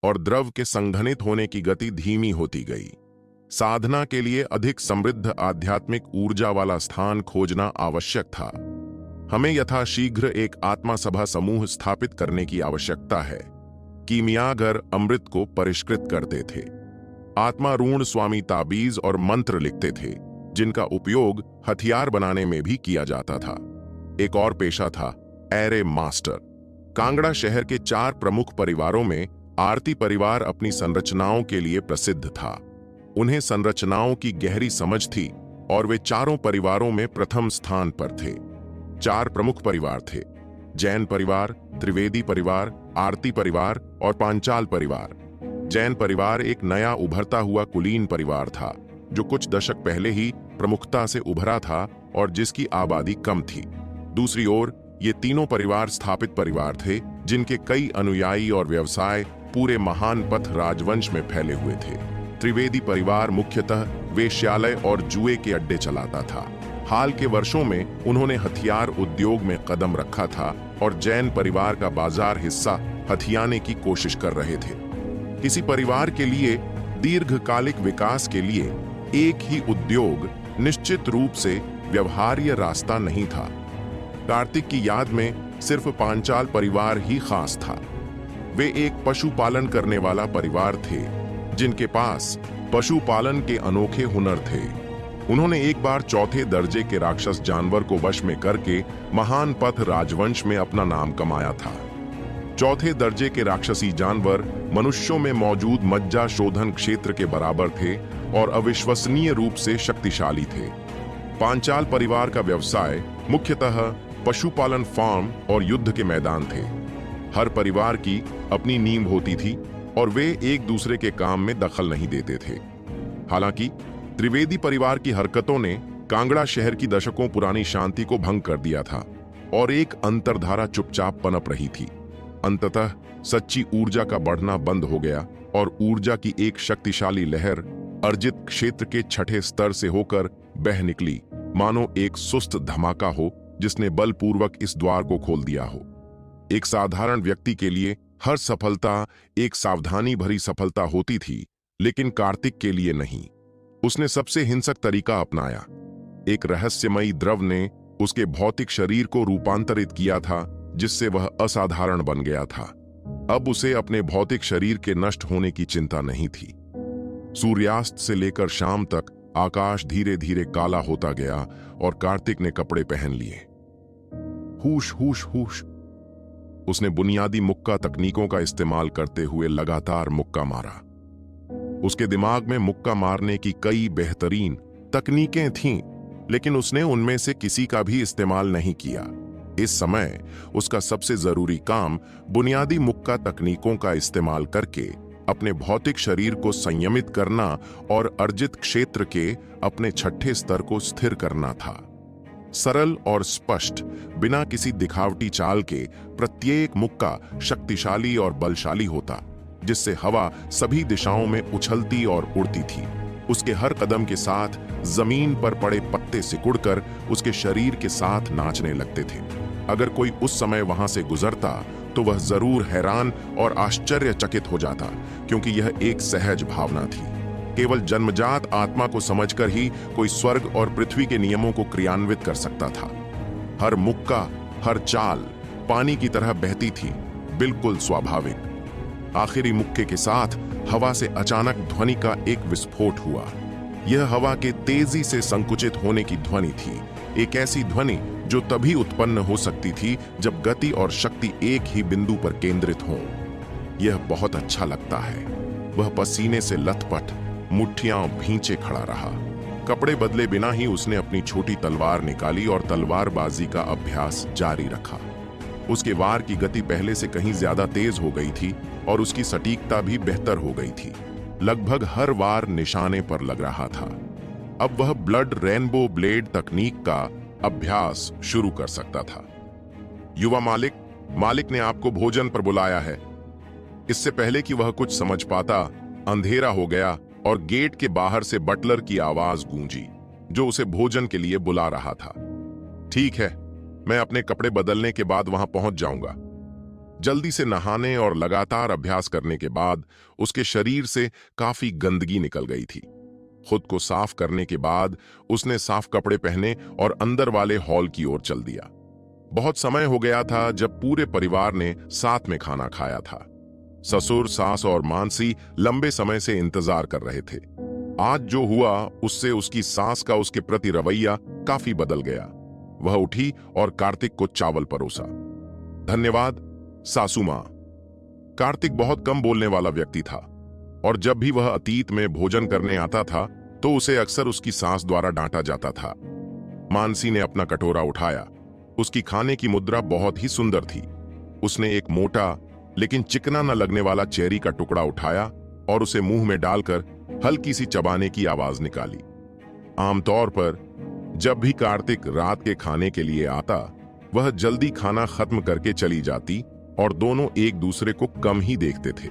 और द्रव के संघनित होने की गति धीमी होती गई। साधना के लिए अधिक समृद्ध आध्यात्मिक ऊर्जा वाला स्थान खोजना आवश्यक था। हमें यथाशीघ्र एक आत्मा सभा समूह स्थापित करने की आवश्यकता है। कीमियागर अमृत को परिष्कृत करते थे। आत्मा ऋण स्वामी ताबीज और मंत्र लिखते थे, जिनका उपयोग हथियार बनाने में भी किया जाता था। एक और पेशा था एरे मास्टर। कांगड़ा शहर के 4 प्रमुख परिवारों में आरती परिवार अपनी संरचनाओं के लिए प्रसिद्ध था। उन्हें संरचनाओं की गहरी समझ थी और वे चारों परिवारों में प्रथम स्थान पर थे। 4 प्रमुख परिवार थे: जैन परिवार, त्रिवेदी परिवार, आरती परिवार और पांचाल परिवार। जैन परिवार एक नया उभरता हुआ कुलीन परिवार था, जो कुछ दशक पहले ही प्रमुखता से उभरा था और जिसकी आबादी कम थी। दूसरी ओर ये तीनों परिवार स्थापित परिवार थे, जिनके कई अनुयायी और व्यवसाय पूरे महान पथ राजवंश में फैले हुए थे। त्रिवेदी परिवार मुख्यतः वेश्यालय और जुए के अड्डे चलाता था। हाल के वर्षों में उन्होंने हथियार उद्योग में कदम रखा था और जैन परिवार का बाजार हिस्सा हथियाने की कोशिश कर रहे थे। किसी परिवार के लिए दीर्घकालिक विकास के लिए एक ही उद्योग निश्चित रूप से व्यवहार्य रास्ता नहीं था। कार्तिक की याद में सिर्फ पांचाल परिवार ही खास था। वे एक पशुपालन करने वाला परिवार थे, जिनके पास पशुपालन के अनोखे हुनर थे। उन्होंने एक बार चौथे दर्जे के राक्षस जानवर को वश में करके महान पथ राजवंश में अपना नाम कमाया था। चौथे दर्जे के राक्षसी जानवर मनुष्यों में मौजूद मज्जा शोधन क्षेत्र के बराबर थे और अविश्वसनीय रूप से शक्तिशाली थे। पांचाल परिवार का व्यवसाय मुख्यतः पशुपालन, फार्म और युद्ध के मैदान थे। हर परिवार की अपनी नींव होती थी और वे एक दूसरे के काम में दखल नहीं देते थे। हालांकि त्रिवेदी परिवार की हरकतों ने कांगड़ा शहर की दशकों पुरानी शांति को भंग कर दिया था और एक अंतर्धारा चुपचाप पनप रही थी। अंततः सच्ची ऊर्जा का बढ़ना बंद हो गया और ऊर्जा की एक शक्तिशाली लहर अर्जित क्षेत्र के 6ठे स्तर से होकर बह निकली, मानो एक सुस्त धमाका हो जिसने बलपूर्वक इस द्वार को खोल दिया हो। एक साधारण व्यक्ति के लिए हर सफलता एक सावधानी भरी सफलता होती थी, लेकिन कार्तिक के लिए नहीं। उसने सबसे हिंसक तरीका अपनाया। एक रहस्यमयी द्रव ने उसके भौतिक शरीर को रूपांतरित किया था, जिससे वह असाधारण बन गया था। अब उसे अपने भौतिक शरीर के नष्ट होने की चिंता नहीं थी। सूर्यास्त से लेकर शाम तक आकाश धीरे धीरे काला होता गया और कार्तिक ने कपड़े पहन लिए। हुश हुश हुश। उसने बुनियादी मुक्का तकनीकों का इस्तेमाल करते हुए लगातार मुक्का मारा। उसके दिमाग में मुक्का मारने की कई बेहतरीन तकनीकें थीं, लेकिन उसने उनमें से किसी का भी इस्तेमाल नहीं किया। इस समय उसका सबसे जरूरी काम बुनियादी मुक्का तकनीकों का इस्तेमाल करके अपने भौतिक शरीर को संयमित करना और अर्जित क्षेत्र के अपने 6ठे स्तर को स्थिर करना था। सरल और स्पष्ट, बिना किसी दिखावटी चाल के प्रत्येक मुक्का शक्तिशाली और बलशाली होता, जिससे हवा सभी दिशाओं में उछलती और उड़ती थी। उसके हर कदम के साथ जमीन पर पड़े पत्ते सिकुड़कर उसके शरीर के साथ नाचने लगते थे। अगर कोई उस समय वहां से गुजरता तो वह जरूर हैरान और आश्चर्यचकित हो जाता, क्योंकि यह एक सहज भावना थी। केवल जन्मजात आत्मा को समझकर ही कोई स्वर्ग और पृथ्वी के नियमों को क्रियान्वित कर सकता था। हर मुक्का, हर चाल पानी की तरह बहती थी, बिल्कुल स्वाभाविक। आखिरी मुक्के के साथ हवा से अचानक ध्वनि का एक विस्फोट हुआ। यह हवा के तेजी से संकुचित होने की ध्वनि थी, एक ऐसी ध्वनि जो तभी उत्पन्न हो सकती थी जब गति और शक्ति एक ही बिंदु पर केंद्रित हो। यह बहुत अच्छा लगता है। वह पसीने से लथपथ, मुट्ठियां भींचे खड़ा रहा। कपड़े बदले बिना ही उसने अपनी छोटी तलवार निकाली और तलवारबाजी का अभ्यास जारी रखा। उसके वार की गति पहले से कहीं ज्यादा तेज हो गई थी और उसकी सटीकता भी बेहतर हो गई थी। लगभग हर वार निशाने पर लग रहा था। अब वह ब्लड रेनबो ब्लेड तकनीक का अभ्यास शुरू कर सकता था। युवा मालिक ने आपको भोजन पर बुलाया है। इससे पहले कि वह कुछ समझ पाता, अंधेरा हो गया और गेट के बाहर से बटलर की आवाज गूंजी, जो उसे भोजन के लिए बुला रहा था। ठीक है, मैं अपने कपड़े बदलने के बाद वहां पहुंच जाऊंगा। जल्दी से नहाने और लगातार अभ्यास करने के बाद उसके शरीर से काफी गंदगी निकल गई थी। खुद को साफ करने के बाद उसने साफ कपड़े पहने और अंदर वाले हॉल की ओर चल दिया। बहुत समय हो गया था जब पूरे परिवार ने साथ में खाना खाया था। ससुर, सास और मानसी लंबे समय से इंतजार कर रहे थे। आज जो हुआ उससे उसकी सास का उसके प्रति रवैया काफी बदल गया। वह उठी और कार्तिक को चावल परोसा। धन्यवाद सासू मां। कार्तिक बहुत कम बोलने वाला व्यक्ति था और जब भी वह अतीत में भोजन करने आता था तो उसे अक्सर उसकी सास द्वारा डांटा जाता था। मानसी ने अपना कटोरा उठाया। उसकी खाने की मुद्रा बहुत ही सुंदर थी। उसने एक मोटा लेकिन चिकना न लगने वाला चेरी का टुकड़ा उठाया और उसे मुंह में डालकर हल्की सी चबाने की आवाज निकाली। आमतौर पर जब भी कार्तिक रात के खाने के लिए आता, वह जल्दी खाना खत्म करके चली जाती और दोनों एक दूसरे को कम ही देखते थे।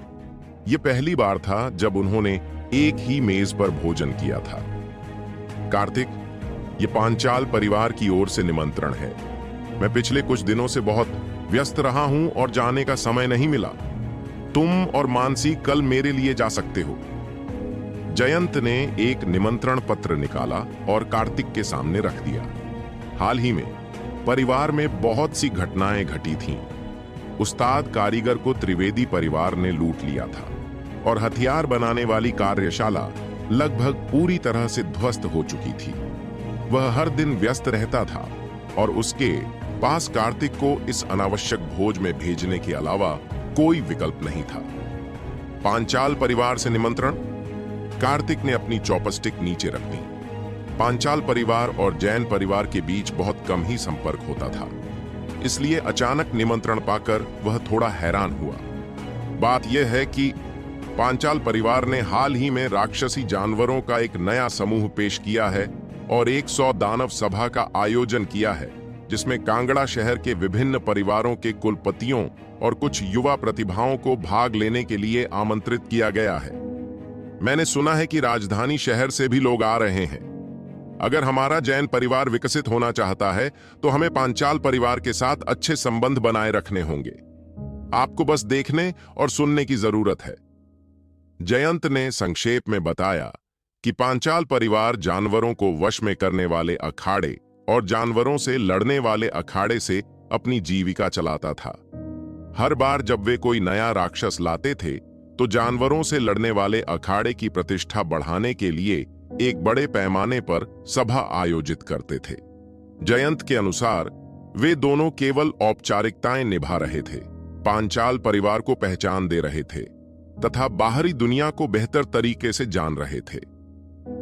यह पहली बार था जब उन्होंने एक ही मेज पर भोजन किया था। कार्तिक, ये पांचाल परिवार की ओर से निमंत्रण है। मैं पिछले कुछ दिनों से बहुत व्यस्त रहा हूं और जाने का समय नहीं मिला। तुम और मानसी कल मेरे लिए जा सकते हो। जयंत ने एक निमंत्रण पत्र निकाला और कार्तिक के सामने रख दिया। हाल ही में परिवार में बहुत सी घटनाएं घटी थीं। उस्ताद कारीगर को त्रिवेदी परिवार ने लूट लिया था और हथियार बनाने वाली कार्यशाला लगभग पूरी तरह से ध्वस्त हो चुकी थी। वह हर दिन व्यस्त रहता था और उसके पास कार्तिक को इस अनावश्यक भोज में भेजने के अलावा कोई विकल्प नहीं था। पांचाल परिवार से निमंत्रण। कार्तिक ने अपनी चॉपस्टिक नीचे रख दी। पांचाल परिवार और जैन परिवार के बीच बहुत कम ही संपर्क होता था, इसलिए अचानक निमंत्रण पाकर वह थोड़ा हैरान हुआ। बात यह है कि पांचाल परिवार ने हाल ही में राक्षसी जानवरों का एक नया समूह पेश किया है और 100 दानव सभा का आयोजन किया है, जिसमें कांगड़ा शहर के विभिन्न परिवारों के कुलपतियों और कुछ युवा प्रतिभाओं को भाग लेने के लिए आमंत्रित किया गया है। मैंने सुना है कि राजधानी शहर से भी लोग आ रहे हैं। अगर हमारा जैन परिवार विकसित होना चाहता है तो हमें पांचाल परिवार के साथ अच्छे संबंध बनाए रखने होंगे। आपको बस देखने और सुनने की जरूरत है। जयंत ने संक्षेप में बताया कि पांचाल परिवार जानवरों को वश में करने वाले अखाड़े और जानवरों से लड़ने वाले अखाड़े से अपनी जीविका चलाता था। हर बार जब वे कोई नया राक्षस लाते थे तो जानवरों से लड़ने वाले अखाड़े की प्रतिष्ठा बढ़ाने के लिए एक बड़े पैमाने पर सभा आयोजित करते थे। जयंत के अनुसार वे दोनों केवल औपचारिकताएं निभा रहे थे, पांचाल परिवार को पहचान दे रहे थे तथा बाहरी दुनिया को बेहतर तरीके से जान रहे थे।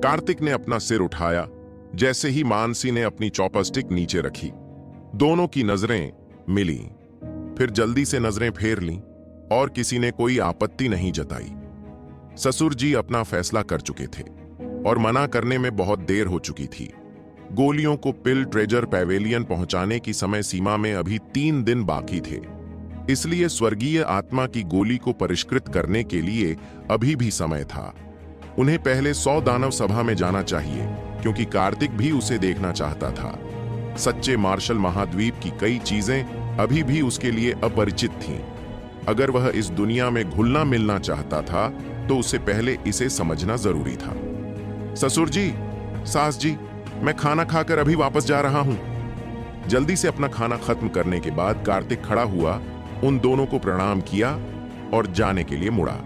कार्तिक ने अपना सिर उठाया जैसे ही मानसी ने अपनी चॉपस्टिक नीचे रखी। दोनों की नजरें मिली, फिर जल्दी से नजरें फेर लीं और किसी ने कोई आपत्ति नहीं जताई। ससुर जी अपना फैसला कर चुके थे और मना करने में बहुत देर हो चुकी थी। गोलियों को पिल ट्रेजर पैवेलियन पहुंचाने की समय सीमा में अभी 3 दिन बाकी थे, इसलिए स्वर्गीय आत्मा की गोली को परिष्कृत करने के लिए अभी भी समय था। उन्हें पहले 100 दानव सभा में जाना चाहिए क्योंकि कार्तिक भी उसे देखना चाहता था। सच्चे मार्शल महाद्वीप की कई चीजें अभी भी उसके लिए अपरिचित थीं। अगर वह इस दुनिया में घुलना मिलना चाहता था तो उससे पहले इसे समझना जरूरी था। ससुर जी, सास जी, मैं खाना खाकर अभी वापस जा रहा हूं। जल्दी से अपना खाना खत्म करने के बाद कार्तिक खड़ा हुआ, उन दोनों को प्रणाम किया और जाने के लिए मुड़ा।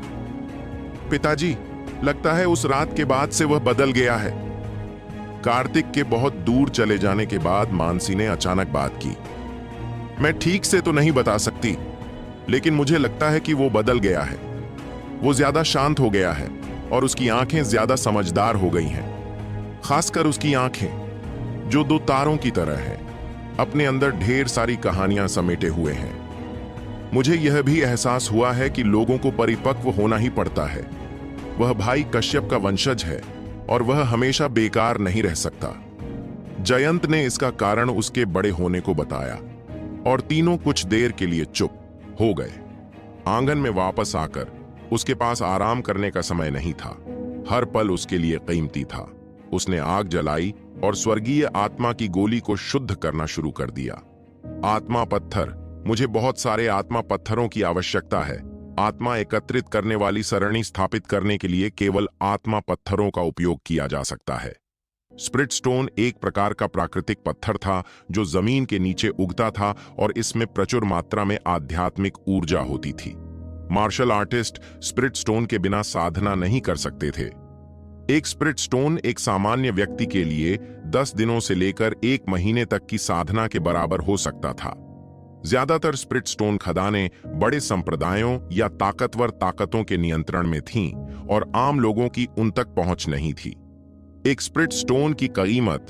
पिताजी, लगता है उस रात के बाद से वह बदल गया है। कार्तिक के बहुत दूर चले जाने के बाद मानसी ने अचानक बात की। मैं ठीक से तो नहीं बता सकती, लेकिन मुझे लगता है कि वो बदल गया है। वो ज्यादा शांत हो गया है और उसकी आंखें ज्यादा समझदार हो गई हैं। खासकर उसकी आंखें, जो 2 तारों की तरह हैं, अपने अंदर ढेर सारी कहानियां समेटे हुए हैं। मुझे यह भी एहसास हुआ है कि लोगों को परिपक्व होना ही पड़ता है। वह भाई कश्यप का वंशज है और वह हमेशा बेकार नहीं रह सकता। जयंत ने इसका कारण उसके बड़े होने को बताया और तीनों कुछ देर के लिए चुप हो गए। आंगन में वापस आकर उसके पास आराम करने का समय नहीं था। हर पल उसके लिए कीमती था। उसने आग जलाई और स्वर्गीय आत्मा की गोली को शुद्ध करना शुरू कर दिया। आत्मा पत्थर मुझे बहुत सारे आत्मा पत्थरों की आवश्यकता है। आत्मा एकत्रित करने वाली सरणी स्थापित करने के लिए केवल आत्मा पत्थरों का उपयोग किया जा सकता है। स्प्रिट स्टोन एक प्रकार का प्राकृतिक पत्थर था जो जमीन के नीचे उगता था और इसमें प्रचुर मात्रा में आध्यात्मिक ऊर्जा होती थी। मार्शल आर्टिस्ट स्प्रिट स्टोन के बिना साधना नहीं कर सकते थे। एक स्प्रिट स्टोन एक सामान्य व्यक्ति के लिए 10 दिनों से लेकर 1 महीने तक की साधना के बराबर हो सकता था। ज्यादातर स्प्रिट स्टोन खदानें बड़े संप्रदायों या ताकतवर ताकतों के नियंत्रण में थीं और आम लोगों की उन तक पहुंच नहीं थी। एक स्प्रिट स्टोन की कीमत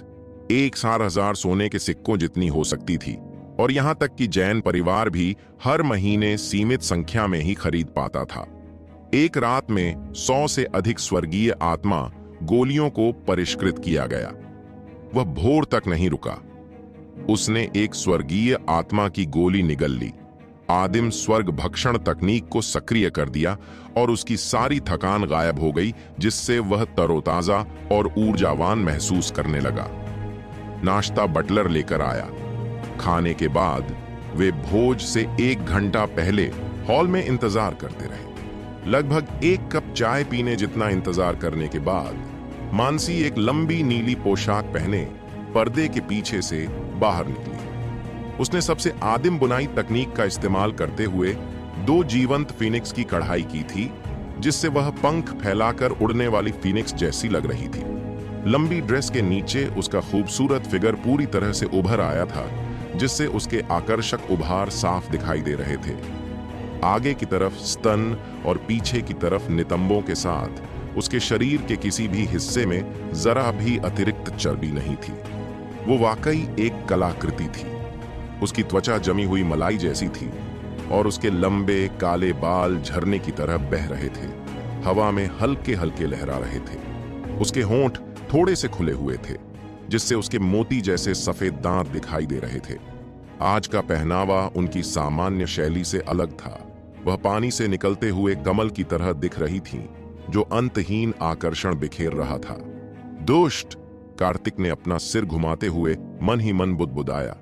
1,000 सोने के सिक्कों जितनी हो सकती थी और यहां तक कि जैन परिवार भी हर महीने सीमित संख्या में ही खरीद पाता था। एक रात में 100 से अधिक स्वर्गीय आत्मा गोलियों को परिष्कृत किया गया। वह भोर तक नहीं रुका। उसने एक स्वर्गीय आत्मा की गोली निगल ली, आदिम स्वर्ग भक्षण तकनीक को सक्रिय कर दिया और उसकी सारी थकान गायब हो गई, जिससे वह तरोताजा और ऊर्जावान महसूस करने लगा। नाश्ता बटलर लेकर आया। खाने के बाद वे भोज से 1 घंटा पहले हॉल में इंतजार करते रहे। लगभग 1 कप चाय पीने जितना इंतजार करने के बाद मानसी एक लंबी नीली पोशाक पहने पर्दे के पीछे से बाहर निकली। उसने सबसे आदिम बुनाई तकनीक का इस्तेमाल करते हुए 2 जीवंत फीनिक्स की कढ़ाई की थी, जिससे वह पंख फैलाकर उड़ने वाली फीनिक्स जैसी लग रही थी। लंबी ड्रेस के नीचे उसका खूबसूरत फिगर पूरी तरह से उभर आया था, जिससे उसके आकर्षक उभार साफ दिखाई दे रहे थे। आगे की तरफ स्तन और पीछे की तरफ नितंबों के साथ उसके शरीर के किसी भी हिस्से में जरा भी अतिरिक्त चर्बी नहीं थी। वो वाकई एक कलाकृति थी। उसकी त्वचा जमी हुई मलाई जैसी थी और उसके लंबे काले बाल झरने की तरह बह रहे थे, हवा में हल्के हल्के लहरा रहे थे। उसके होंठ थोड़े से खुले हुए थे, जिससे उसके मोती जैसे सफेद दांत दिखाई दे रहे थे। आज का पहनावा उनकी सामान्य शैली से अलग था। वह पानी से निकलते हुए कमल की तरह दिख रही थीं, जो अंतहीन आकर्षण बिखेर रहा था। दुष्ट! कार्तिक ने अपना सिर घुमाते हुए मन ही मन बुदबुदाया।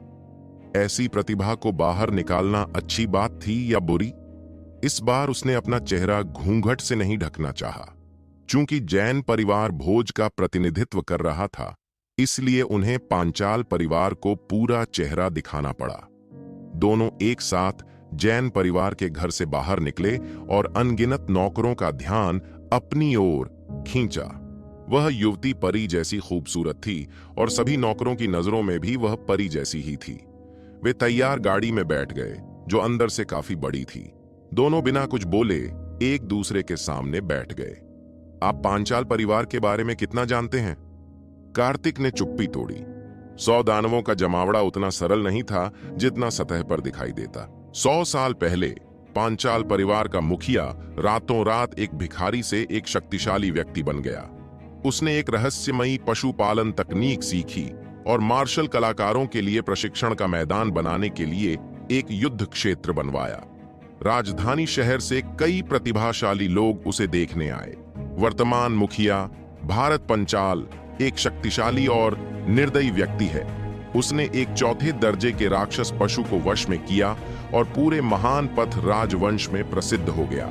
ऐसी प्रतिभा को बाहर निकालना अच्छी बात थी या बुरी? इस बार उसने अपना चेहरा घूंघट से नहीं ढकना चाहा। चूंकि जैन परिवार भोज का प्रतिनिधित्व कर रहा था, इसलिए उन्हें पांचाल परिवार को पूरा चेहरा दिखाना पड़ा। दोनों एक साथ जैन परिवार के घर से बाहर निकले और अनगिनत नौकरों का ध्यान अपनी ओर खींचा। वह युवती परी जैसी खूबसूरत थी और सभी नौकरों की नजरों में भी वह परी जैसी ही थी। वे तैयार गाड़ी में बैठ गए, जो अंदर से काफी बड़ी थी। दोनों बिना कुछ बोले एक दूसरे के सामने बैठ गए। आप पांचाल परिवार के बारे में कितना जानते हैं? कार्तिक ने चुप्पी तोड़ी। 100 दानवों का जमावड़ा उतना सरल नहीं था जितना सतह पर दिखाई देता। 100 साल पहले पांचाल परिवार का मुखिया रातों रात एक भिखारी से एक शक्तिशाली व्यक्ति बन गया। उसने एक रहस्यमयी पशुपालन तकनीक सीखी और मार्शल कलाकारों के लिए प्रशिक्षण का मैदान बनाने के लिए एक युद्ध क्षेत्र बनवाया। राजधानी शहर से कई प्रतिभाशाली लोग उसे देखने आए। वर्तमान मुखिया भारत पंचाल एक शक्तिशाली और निर्दयी व्यक्ति है। उसने एक 4थे दर्जे के राक्षस पशु को वश में किया और पूरे महान पथ राजवंश में प्रसिद्ध हो गया।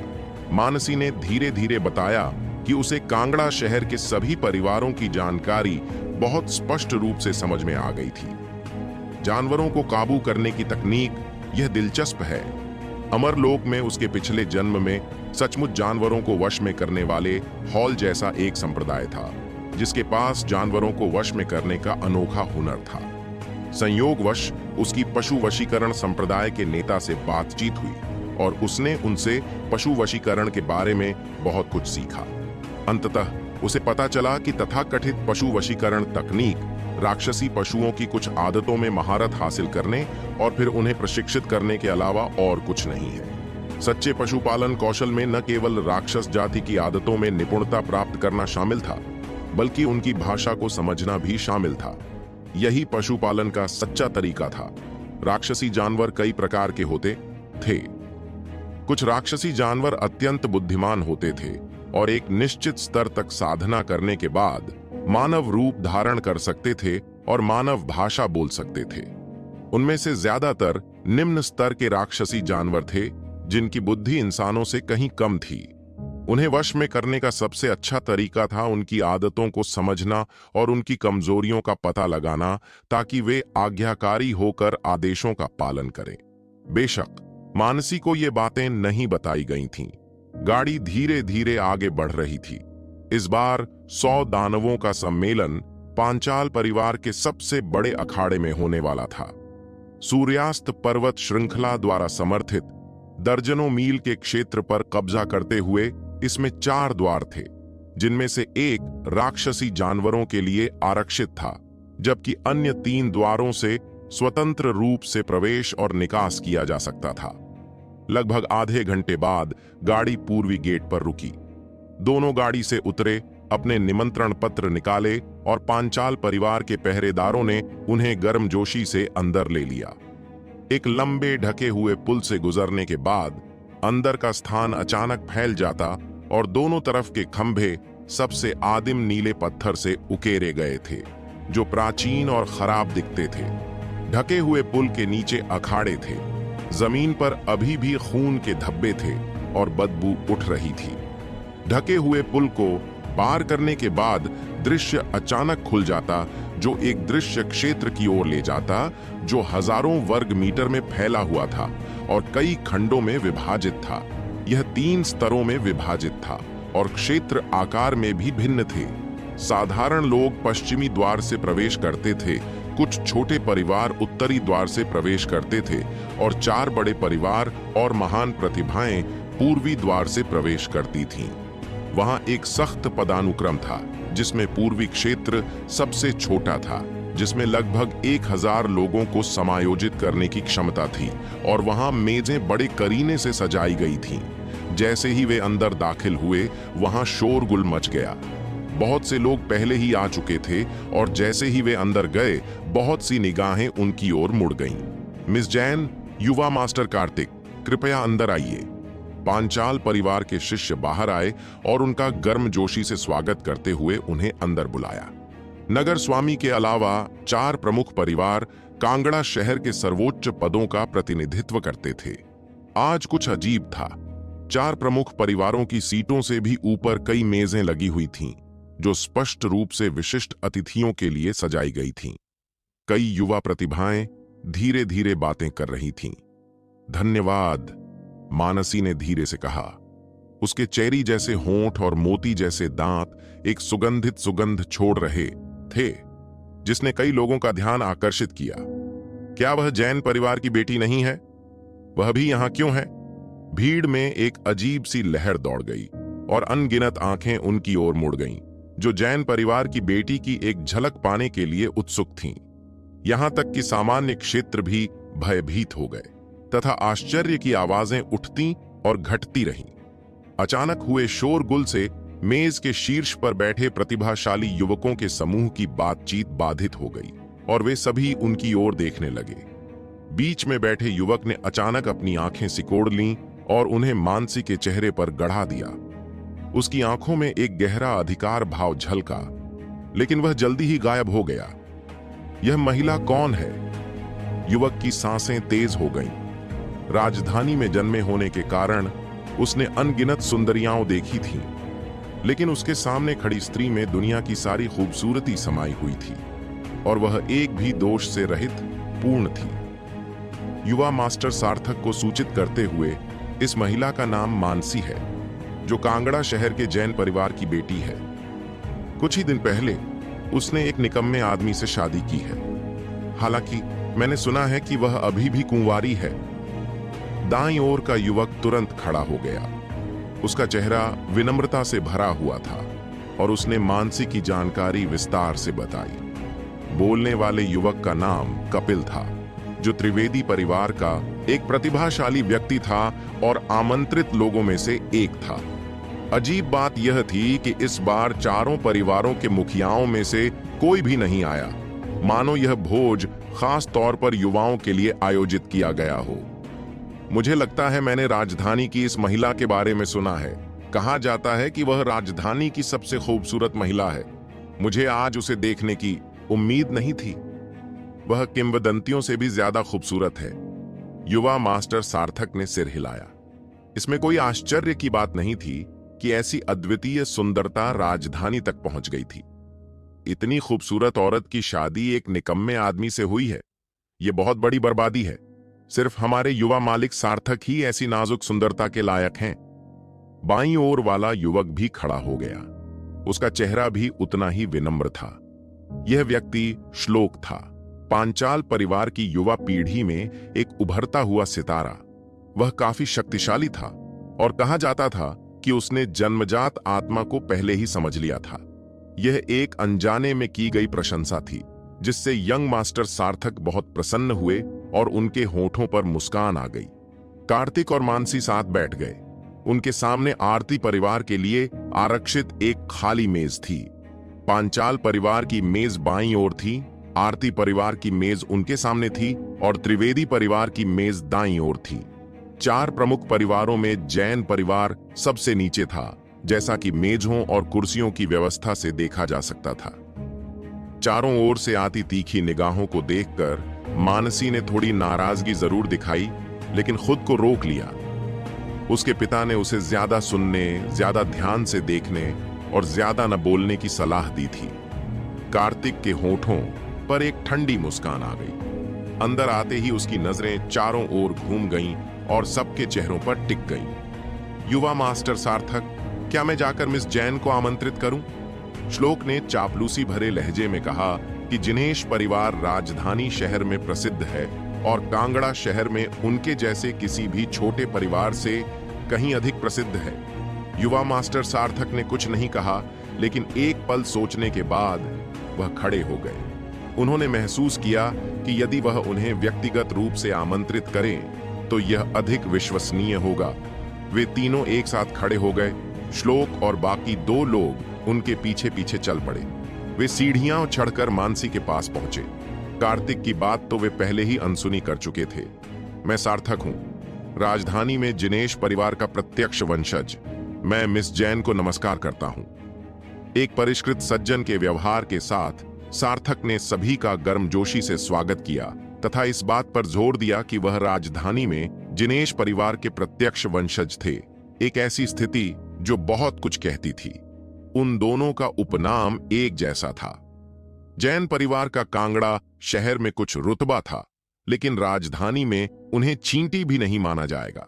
मानसी ने धीरे धीरे बताया कि उसे कांगड़ा शहर के सभी परिवारों की जानकारी बहुत स्पष्ट रूप से समझ में आ गई थी। जानवरों को काबू करने की तकनीक यह दिलचस्प है। अमरलोक में उसके पिछले जन्म में सचमुच जानवरों को वश में करने वाले हॉल जैसा एक संप्रदाय था, जिसके पास जानवरों को वश में करने का अनोखा हुनर था। संयोगवश उसकी पशु वशीकरण संप्रदाय के नेता से बातचीत हुई और उसने उनसे पशु वशीकरण के बारे में बहुत कुछ सीखा। अंततः उसे पता चला कि तथाकथित पशु वशीकरण तकनीक राक्षसी पशुओं की कुछ आदतों में महारत हासिल करने और फिर उन्हें प्रशिक्षित करने के अलावा और कुछ नहीं है। सच्चे पशुपालन कौशल में न केवल राक्षस जाति की आदतों में निपुणता प्राप्त करना शामिल था, बल्कि उनकी भाषा को समझना भी शामिल था। यही पशुपालन का सच्चा तरीका था। राक्षसी जानवर कई प्रकार के होते थे। कुछ राक्षसी जानवर अत्यंत बुद्धिमान होते थे और एक निश्चित स्तर तक साधना करने के बाद मानव रूप धारण कर सकते थे और मानव भाषा बोल सकते थे। उनमें से ज्यादातर निम्न स्तर के राक्षसी जानवर थे जिनकी बुद्धि इंसानों से कहीं कम थी। उन्हें वश में करने का सबसे अच्छा तरीका था उनकी आदतों को समझना और उनकी कमजोरियों का पता लगाना, ताकि वे आज्ञाकारी होकर आदेशों का पालन करें। बेशक मानसी को ये बातें नहीं बताई गई थीं। गाड़ी धीरे धीरे आगे बढ़ रही थी। इस बार 100 दानवों का सम्मेलन पांचाल परिवार के सबसे बड़े अखाड़े में होने वाला था। सूर्यास्त पर्वत श्रृंखला द्वारा समर्थित दर्जनों मील के क्षेत्र पर कब्जा करते हुए इसमें 4 द्वार थे, जिनमें से एक राक्षसी जानवरों के लिए आरक्षित था, जबकि अन्य 3 द्वारों से स्वतंत्र रूप से प्रवेश और निकास किया जा सकता था। लगभग आधे घंटे बाद गाड़ी पूर्वी गेट पर रुकी। दोनों गाड़ी से उतरे, अपने निमंत्रण पत्र निकाले और पांचाल परिवार के पहरेदारों ने उन्हें गर्मजोशी से अंदर ले लिया। एक लंबे ढके हुए पुल से गुजरने के बाद अंदर का स्थान अचानक फैल जाता और दोनों तरफ के खंभे सबसे आदिम नीले पत्थर से उकेरे गए थे, जो प्राचीन और खराब दिखते थे। ढके हुए पुल के नीचे अखाड़े थे। जमीन पर अभी भी खून के धब्बे थे और बदबू उठ रही थी। ढके हुए पुल को पार करने के बाद दृश्य अचानक खुल जाता, जो एक दृश्य क्षेत्र की ओर ले जाता, जो हजारों वर्ग मीटर में फैला हुआ था और कई खंडों में विभाजित था। यह 3 स्तरों में विभाजित था और क्षेत्र आकार में भी भिन्न थे। साधारण लोग पश्चिमी द्वार से प्रवेश करते थे, कुछ छोटे परिवार उत्तरी द्वार से प्रवेश करते थे और 4 बड़े परिवार और महान प्रतिभाएं पूर्वी द्वार से प्रवेश करती थीं। वहां एक सख्त पदानुक्रम था, जिसमें पूर्वी क्षेत्र सबसे छोटा था, जिसमें लगभग 1000 लोगों को समायोजित करने की क्षमता थी और वहां मेजें बड़े करीने से सजाई गई थीं। जैसे ही वे अंदर दाखिल हुए, वहां शोरगुल मच गया। बहुत से लोग पहले ही आ चुके थे और जैसे ही वे अंदर गए, बहुत सी निगाहें उनकी ओर मुड़ गईं। मिस जैन, युवा मास्टर कार्तिक, कृपया अंदर आइए। पांचाल परिवार के शिष्य बाहर आए और उनका गर्मजोशी से स्वागत करते हुए उन्हें अंदर बुलाया। नगर स्वामी के अलावा 4 प्रमुख परिवार कांगड़ा शहर के सर्वोच्च पदों का प्रतिनिधित्व करते थे। आज कुछ अजीब था। 4 प्रमुख परिवारों की सीटों से भी ऊपर कई मेजें लगी हुई थीं, जो स्पष्ट रूप से विशिष्ट अतिथियों के लिए सजाई गई थीं। कई युवा प्रतिभाएं धीरे धीरे बातें कर रही थीं। धन्यवाद, मानसी ने धीरे से कहा। उसके चेरी जैसे होंठ और मोती जैसे दांत एक सुगंधित सुगंध छोड़ रहे थे, जिसने कई लोगों का ध्यान आकर्षित किया। क्या वह जैन परिवार की बेटी नहीं है? वह भी यहां क्यों है? भीड़ में एक अजीब सी लहर दौड़ गई और अनगिनत आंखें उनकी ओर मुड़ गईं, जो जैन परिवार की बेटी की एक झलक पाने के लिए उत्सुक थीं। यहां तक कि सामान्य क्षेत्र भी भयभीत हो गए तथा आश्चर्य की आवाजें उठती और घटती रहीं। अचानक हुए शोरगुल से मेज के शीर्ष पर बैठे प्रतिभाशाली युवकों के समूह की बातचीत बाधित हो गई और वे सभी उनकी ओर देखने लगे। बीच में बैठे युवक ने अचानक अपनी आंखें सिकोड़ लीं और उन्हें मानसी के चेहरे पर गड़ा दिया। उसकी आंखों में एक गहरा अधिकार भाव झलका, लेकिन वह जल्दी ही गायब हो गया। यह महिला कौन है? युवक की सांसें तेज हो गईं। राजधानी में जन्मे होने के कारण उसने अनगिनत सुंदरियां देखी थीं, लेकिन उसके सामने खड़ी स्त्री में दुनिया की सारी खूबसूरती समाई हुई थी और वह एक भी दोष से रहित पूर्ण थी। युवा मास्टर सार्थक को सूचित करते हुए, इस महिला का नाम मानसी है, जो कांगड़ा शहर के जैन परिवार की बेटी है। कुछ ही दिन पहले उसने एक निकम्मे आदमी से शादी की है। हालांकि मैंने सुना है कि वह अभी भी कुंवारी है। दाईं ओर का युवक तुरंत खड़ा हो गया। उसका चेहरा विनम्रता से भरा हुआ था और उसने मानसी की जानकारी विस्तार से बताई। बोलने वाले युवक का नाम कपिल था, जो त्रिवेदी परिवार का एक प्रतिभाशाली व्यक्ति था और आमंत्रित लोगों में से एक था। अजीब बात यह थी कि इस बार चारों परिवारों के मुखियाओं में से कोई भी नहीं आया, मानो यह भोज खास तौर पर युवाओं के लिए आयोजित किया गया हो। मुझे लगता है मैंने राजधानी की इस महिला के बारे में सुना है। कहा जाता है कि वह राजधानी की सबसे खूबसूरत महिला है। मुझे आज उसे देखने की उम्मीद नहीं थी। वह किंवदंतियों से भी ज्यादा खूबसूरत है। युवा मास्टर सार्थक ने सिर हिलाया। इसमें कोई आश्चर्य की बात नहीं थी कि ऐसी अद्वितीय सुंदरता राजधानी तक पहुंच गई थी। इतनी खूबसूरत औरत की शादी एक निकम्मे आदमी से हुई है, यह बहुत बड़ी बर्बादी है। सिर्फ हमारे युवा मालिक सार्थक ही ऐसी नाजुक सुंदरता के लायक हैं। बाईं ओर वाला युवक भी खड़ा हो गया। उसका चेहरा भी उतना ही विनम्र था। यह व्यक्ति श्लोक था, पांचाल परिवार की युवा पीढ़ी में एक उभरता हुआ सितारा। वह काफी शक्तिशाली था और कहा जाता था कि उसने जन्मजात आत्मा को पहले ही समझ लिया था। यह एक अनजाने में की गई प्रशंसा थी, जिससे यंग मास्टर सार्थक बहुत प्रसन्न हुए और उनके होठों पर मुस्कान आ गई। कार्तिक और मानसी साथ बैठ गए। उनके सामने आरती परिवार के लिए आरक्षित एक खाली मेज थी। पांचाल परिवार की मेज बाईं ओर थी, आरती परिवार की मेज उनके सामने थी और त्रिवेदी परिवार की मेज दाईं ओर थी। चार प्रमुख परिवारों में जैन परिवार सबसे नीचे था, जैसा कि मेजों और कुर्सियों की व्यवस्था से देखा जा सकता था। चारों ओर से आती तीखी निगाहों को देखकर मानसी ने थोड़ी नाराजगी जरूर दिखाई, लेकिन खुद को रोक लिया। उसके पिता ने उसे ज्यादा सुनने, ज्यादा ध्यान से देखने और ज्यादा न बोलने की सलाह दी थी। कार्तिक के होठों पर एक ठंडी मुस्कान आ गई। अंदर आते ही उसकी नजरें चारों ओर घूम गईं और सबके चेहरों पर टिक गईं। युवा मास्टर सार्थक, क्या मैं जाकर मिस जैन को आमंत्रित करूं? श्लोक ने चापलूसी भरे लहजे में कहा कि जिनेश परिवार राजधानी शहर में प्रसिद्ध है और कांगड़ा शहर में उनके जैसे किसी भी छोटे परिवार से कहीं अधिक प्रसिद्ध है। युवा मास्टर सार्थक ने कुछ नहीं कहा, लेकिन एक पल सोचने के बाद वह खड़े हो गए। उन्होंने महसूस किया कि यदि वह उन्हें व्यक्तिगत रूप से आमंत्रित करें तो यह अधिक विश्वसनीय होगा। वे तीनों एक साथ खड़े हो गए। श्लोक और बाकी दो लोग उनके पीछे पीछे चल पड़े। वे सीढ़ियां चढ़कर मानसी के पास पहुंचे। कार्तिक की बात तो वे पहले ही अनसुनी कर चुके थे। मैं सार्थक हूं, राजधानी में जिनेश परिवार का प्रत्यक्ष वंशज। मैं मिस जैन को नमस्कार करता हूं। एक परिष्कृत सज्जन के व्यवहार के साथ सार्थक ने सभी का गर्मजोशी से स्वागत किया तथा इस बात पर जोर दिया कि वह राजधानी में जिनेश परिवार के प्रत्यक्ष वंशज थे। एक ऐसी स्थिति जो बहुत कुछ कहती थी। उन दोनों का उपनाम एक जैसा था। जैन परिवार का कांगड़ा शहर में कुछ रुतबा था, लेकिन राजधानी में उन्हें चींटी भी नहीं माना जाएगा।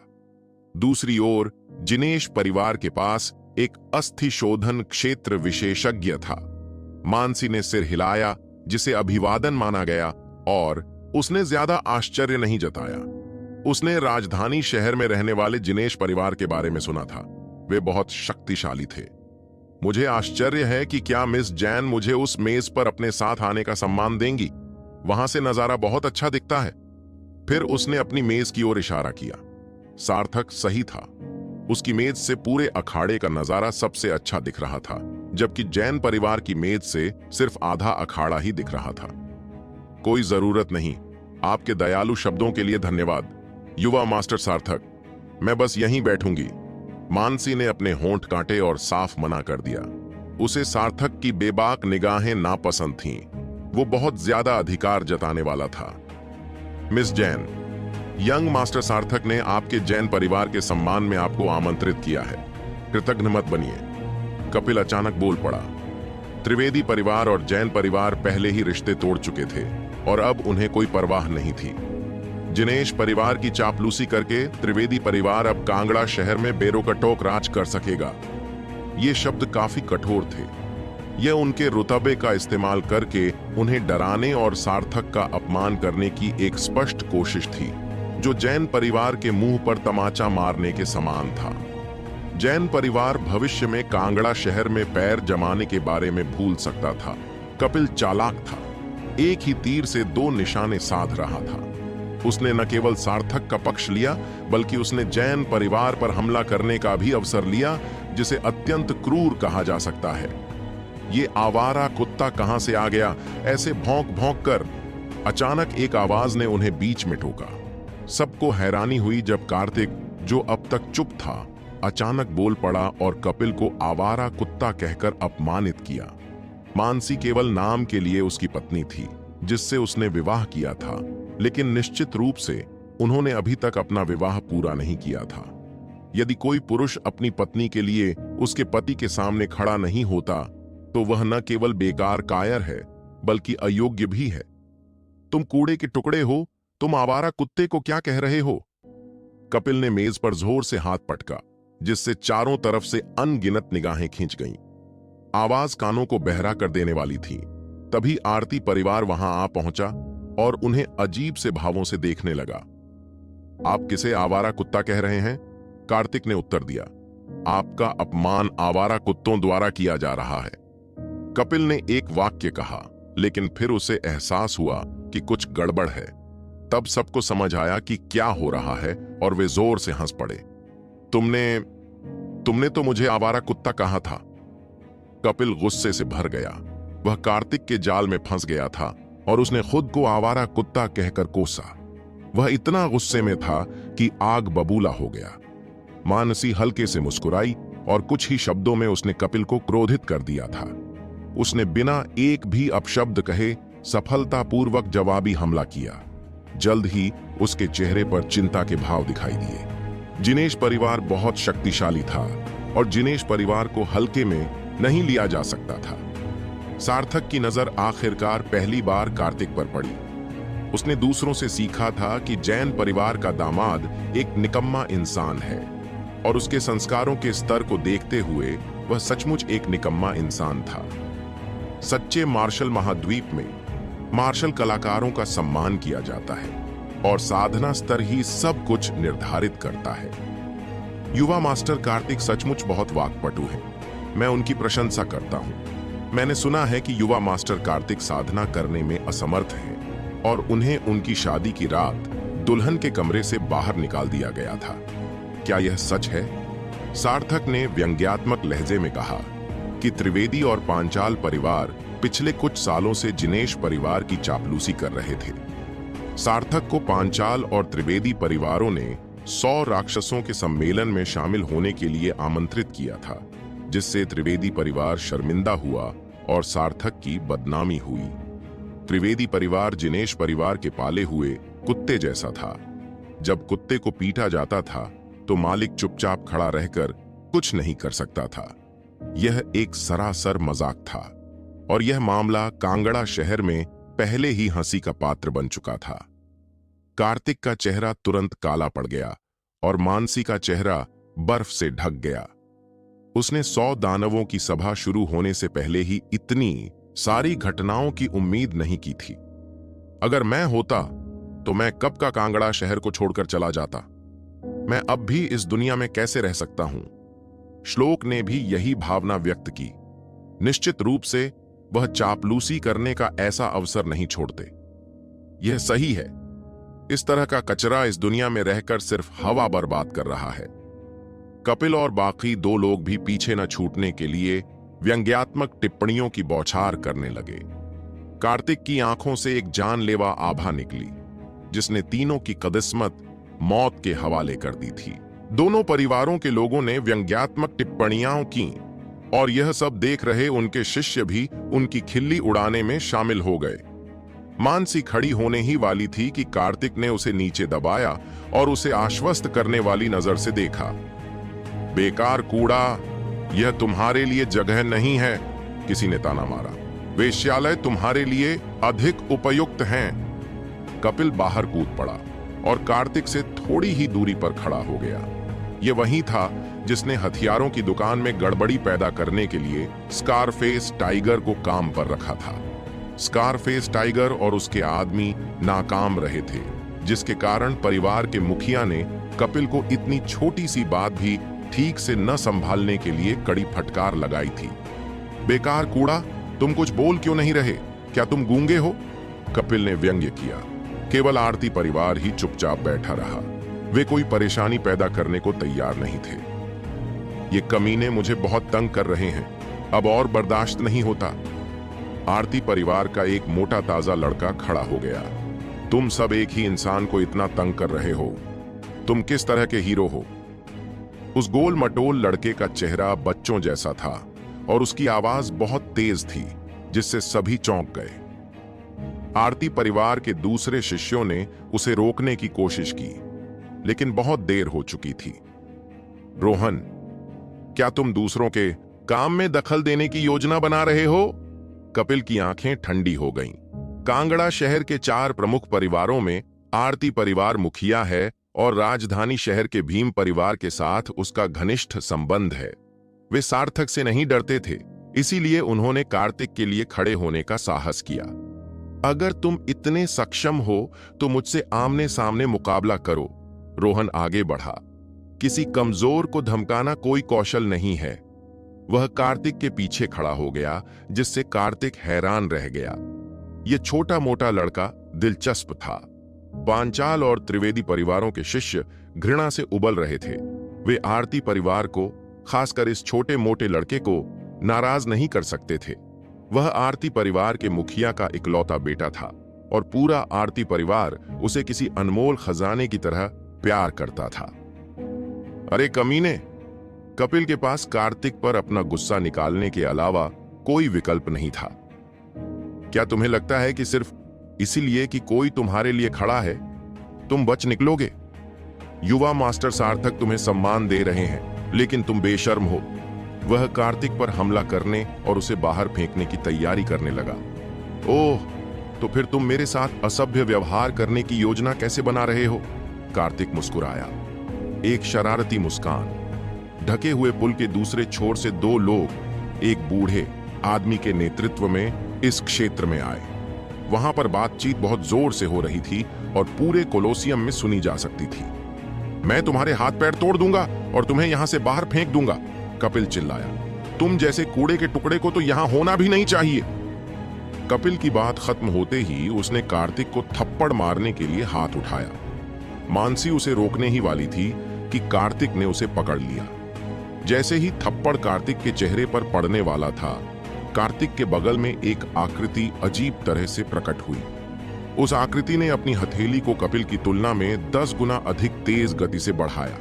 दूसरी ओर जिनेश परिवार के पास एक अस्थि शोधन क्षेत्र विशेषज्ञ था। मानसी ने सिर हिलाया, जिसे अभिवादन माना गया, और उसने ज्यादा आश्चर्य नहीं जताया। उसने राजधानी शहर में रहने वाले जिनेश परिवार के बारे में सुना था। वे बहुत शक्तिशाली थे। मुझे आश्चर्य है कि क्या मिस जैन मुझे उस मेज पर अपने साथ आने का सम्मान देंगी। वहां से नजारा बहुत अच्छा दिखता है। फिर उसने अपनी मेज की ओर इशारा किया। सार्थक सही था। उसकी मेज से पूरे अखाड़े का नजारा सबसे अच्छा दिख रहा था, जबकि जैन परिवार की मेज से सिर्फ आधा अखाड़ा ही दिख रहा था। कोई जरूरत नहीं। आपके दयालु शब्दों के लिए धन्यवाद, युवा मास्टर सार्थक। मैं बस यहीं बैठूंगी। मानसी ने अपने होंठ काटे और साफ मना कर दिया। उसे सार्थक की बेबाक निगाहें नापसंद थीं। वो बहुत ज्यादा अधिकार जताने वाला था। मिस जैन, यंग मास्टर सार्थक ने आपके जैन परिवार के सम्मान में आपको आमंत्रित किया है। कृतज्ञ मत बनिए। कपिल अचानक बोल पड़ा। त्रिवेदी परिवार और जैन परिवार पहले ही रिश्ते तोड़ चुके थे और अब उन्हें कोई परवाह नहीं थी। जिनेश परिवार की चापलूसी करके त्रिवेदी परिवार अब कांगड़ा शहर में बेरोकटोक राज कर सकेगा। ये शब्द काफी कठोर थे। यह उनके रुतबे का इस्तेमाल करके उन्हें डराने और सार्थक का अपमान करने की एक स्पष्ट कोशिश थी, जो जैन परिवार के मुंह पर तमाचा मारने के समान था। जैन परिवार भविष्य में कांगड़ा शहर में पैर जमाने के बारे में भूल सकता था। कपिल चालाक था। एक ही तीर से दो निशाने साध रहा था। उसने न केवल सार्थक का पक्ष लिया, बल्कि उसने जैन परिवार पर हमला करने का भी अवसर लिया, जिसे अत्यंत क्रूर कहा जा सकता है। ये आवारा कुत्ता कहां से आ गया? ऐसे भौंक भौंक कर। अचानक एक आवाज ने उन्हें बीच में टोका। सबको हैरानी हुई जब कार्तिक, जो अब तक चुप था, अचानक बोल पड़ा और कपिल को आवारा कुत्ता कहकर अपमानित किया। मानसी केवल नाम के लिए उसकी पत्नी थी, जिससे उसने विवाह किया था, लेकिन निश्चित रूप से उन्होंने अभी तक अपना विवाह पूरा नहीं किया था। यदि कोई पुरुष अपनी पत्नी के लिए उसके पति के सामने खड़ा नहीं होता तो वह न केवल बेकार कायर है बल्कि अयोग्य भी है। तुम कूड़े के टुकड़े हो, तुम आवारा कुत्ते को क्या कह रहे हो? कपिल ने मेज पर जोर से हाथ पटका, जिससे चारों तरफ से अनगिनत निगाहें खींच गईं। आवाज कानों को बहरा कर देने वाली थी। तभी आरती परिवार वहां आ पहुंचा और उन्हें अजीब से भावों से देखने लगा। आप किसे आवारा कुत्ता कह रहे हैं? कार्तिक ने उत्तर दिया। आपका अपमान आवारा कुत्तों द्वारा किया जा रहा है। कपिल ने एक वाक्य कहा, लेकिन फिर उसे एहसास हुआ कि कुछ गड़बड़ है। तब सबको समझ आया कि क्या हो रहा है और वे जोर से हंस पड़े। तुमने तो मुझे आवारा कुत्ता कहा था। कपिल गुस्से से भर गया। वह कार्तिक के जाल में फंस गया था और उसने खुद को आवारा कुत्ता कहकर कोसा। वह इतना गुस्से में था कि आग बबूला हो गया। मानसी हल्के से मुस्कुराई और कुछ ही शब्दों में उसने कपिल को क्रोधित कर दिया था। उसने बिना एक भी अपशब्द कहे सफलतापूर्वक जवाबी हमला किया। जल्द ही उसके चेहरे पर चिंता के भाव दिखाई दिए। जिनेश परिवार बहुत शक्तिशाली था और जिनेश परिवार को हल्के में नहीं लिया जा सकता था। सार्थक की नजर आखिरकार पहली बार कार्तिक पर पड़ी। उसने दूसरों से सीखा था कि जैन परिवार का दामाद एक निकम्मा इंसान है और उसके संस्कारों के स्तर को देखते हुए वह सचमुच एक निकम्मा इंसान था। सच्चे मार्शल महाद्वीप में मार्शल कलाकारों का सम्मान किया जाता है और साधना स्तर ही सब कुछ निर्धारित करता है। युवा मास्टर कार्तिक सचमुच बहुत वाक्पटु हैं। मैं उनकी प्रशंसा करता हूं। मैंने सुना है कि युवा मास्टर कार्तिक साधना करने में असमर्थ हैं और उन्हें उनकी शादी की रात दुल्हन के कमरे से बाहर निकाल दिया गया था। क्या यह सच है? सार्थक ने व्यंग्यात्मक लहजे में कहा कि त्रिवेदी और पांचाल परिवार पिछले कुछ सालों से जिनेश परिवार की चापलूसी कर रहे थे। सार्थक को पांचाल और त्रिवेदी परिवारों ने 100 राक्षसों के सम्मेलन में शामिल होने के लिए आमंत्रित किया था, जिससे त्रिवेदी परिवार शर्मिंदा हुआ और सार्थक की बदनामी हुई। त्रिवेदी परिवार जिनेश परिवार के पाले हुए कुत्ते जैसा था। जब कुत्ते को पीटा जाता था तो मालिक चुपचाप खड़ा रहकर कुछ नहीं कर सकता था। यह एक सरासर मजाक था और यह मामला कांगड़ा शहर में पहले ही हंसी का पात्र बन चुका था। कार्तिक का चेहरा तुरंत काला पड़ गया और मानसी का चेहरा बर्फ से ढक गया। उसने 100 दानवों की सभा शुरू होने से पहले ही इतनी सारी घटनाओं की उम्मीद नहीं की थी। अगर मैं होता तो मैं कब का कांगड़ा शहर को छोड़कर चला जाता। मैं अब भी इस दुनिया में कैसे रह सकता हूं? श्लोक ने भी यही भावना व्यक्त की। निश्चित रूप से वह चापलूसी करने का ऐसा अवसर नहीं छोड़ते। यह सही है। इस तरह का कचरा इस दुनिया में रहकर सिर्फ हवा बर्बाद कर रहा है। कपिल और बाकी 2 लोग भी पीछे न छूटने के लिए व्यंग्यात्मक टिप्पणियों की बौछार करने लगे। कार्तिक की आंखों से एक जानलेवा आभा निकली, जिसने तीनों की कदिस्मत मौत के हवाले कर दी थी। दोनों परिवारों के लोगों ने व्यंग्यात्मक टिप्पणियां की और यह सब देख रहे उनके शिष्य भी उनकी खिल्ली उड़ाने में शामिल हो गए। मानसी खड़ी होने ही वाली थी कि कार्तिक ने उसे नीचे दबाया और उसे आश्वस्त करने वाली नजर से देखा। बेकार कूड़ा, यह तुम्हारे लिए जगह नहीं है, किसी ने ताना मारा। वेश्यालय तुम्हारे लिए अधिक उपयुक्त हैं। कपिल बाहर कूद पड़ा और कार्तिक से थोड़ी ही दूरी पर खड़ा हो गया। यह वही था जिसने हथियारों की दुकान में गड़बड़ी पैदा करने के लिए स्कारफेस टाइगर को काम पर रखा था। स्कारफेस टाइगर और उसके आदमी नाकाम रहे थे, जिसके कारण परिवार के मुखिया ने कपिल को इतनी छोटी सी बात भी ठीक से न संभालने के लिए कड़ी फटकार लगाई थी। बेकार कूड़ा, तुम कुछ बोल क्यों नहीं रहे? क्या तुम गूंगे हो? कपिल ने व्यंग्य किया। केवल आरती परिवार ही चुपचाप बैठा रहा। वे कोई परेशानी पैदा करने को तैयार नहीं थे। ये कमीने मुझे बहुत तंग कर रहे हैं, अब और बर्दाश्त नहीं होता। आरती परिवार का एक मोटा ताजा लड़का खड़ा हो गया। तुम सब एक ही इंसान को इतना तंग कर रहे हो। तुम किस तरह के हीरो हो? उस गोल मटोल लड़के का चेहरा बच्चों जैसा था और उसकी आवाज बहुत तेज थी, जिससे सभी चौंक गए। आरती परिवार के दूसरे शिष्यों ने उसे रोकने की कोशिश की, लेकिन बहुत देर हो चुकी थी। रोहन, क्या तुम दूसरों के काम में दखल देने की योजना बना रहे हो? कपिल की आंखें ठंडी हो गईं। कांगड़ा शहर के 4 प्रमुख परिवारों में आरती परिवार मुखिया है और राजधानी शहर के भीम परिवार के साथ उसका घनिष्ठ संबंध है। वे सार्थक से नहीं डरते थे, इसीलिए उन्होंने कार्तिक के लिए खड़े होने का साहस किया। अगर तुम इतने सक्षम हो तो मुझसे आमने सामने मुकाबला करो। रोहन आगे बढ़ा। किसी कमजोर को धमकाना कोई कौशल नहीं है। वह कार्तिक के पीछे खड़ा हो गया, जिससे कार्तिक हैरान रह गया। यह छोटा मोटा लड़का दिलचस्प था। पांचाल और त्रिवेदी परिवारों के शिष्य घृणा से उबल रहे थे। वे आरती परिवार को, खासकर इस छोटे मोटे लड़के को, नाराज नहीं कर सकते थे। वह आरती परिवार के मुखिया का इकलौता बेटा था और पूरा आरती परिवार उसे किसी अनमोल खजाने की तरह प्यार करता था। अरे कमीने! कपिल के पास कार्तिक पर अपना गुस्सा निकालने के अलावा कोई विकल्प नहीं था। क्या तुम्हें लगता है कि सिर्फ इसीलिए कि कोई तुम्हारे लिए खड़ा है, तुम बच निकलोगे? युवा मास्टर सार्थक तुम्हें सम्मान दे रहे हैं, लेकिन तुम बेशर्म हो। वह कार्तिक पर हमला करने और उसे बाहर फेंकने की तैयारी करने लगा। ओह, तो फिर तुम मेरे साथ असभ्य व्यवहार करने की योजना कैसे बना रहे हो? कार्तिक मुस्कुराया, एक शरारती मुस्कान। ढके हुए पुल के दूसरे छोर से 2 लोग एक बूढ़े आदमी के नेतृत्व में इस क्षेत्र में आए। वहां पर बातचीत बहुत जोर से हो रही थी और पूरे कोलोसियम में सुनी जा सकती थी। मैं तुम्हारे हाथ पैर तोड़ दूंगा और तुम्हें यहां से बाहर फेंक दूंगा, कपिल चिल्लाया। तुम जैसे कूड़े के टुकड़े को तो यहां होना भी नहीं चाहिए। कपिल की बात खत्म होते ही उसने कार्तिक को थप्पड़ मारने के लिए हाथ उठाया। मानसी उसे रोकने ही वाली थी कि कार्तिक ने उसे पकड़ लिया। जैसे ही थप्पड़ कार्तिक के चेहरे पर पड़ने वाला था, कार्तिक के बगल में एक आकृति अजीब तरह से प्रकट हुई। उस आकृति ने अपनी हथेली को कपिल की तुलना में 10 गुना अधिक तेज गति से बढ़ाया।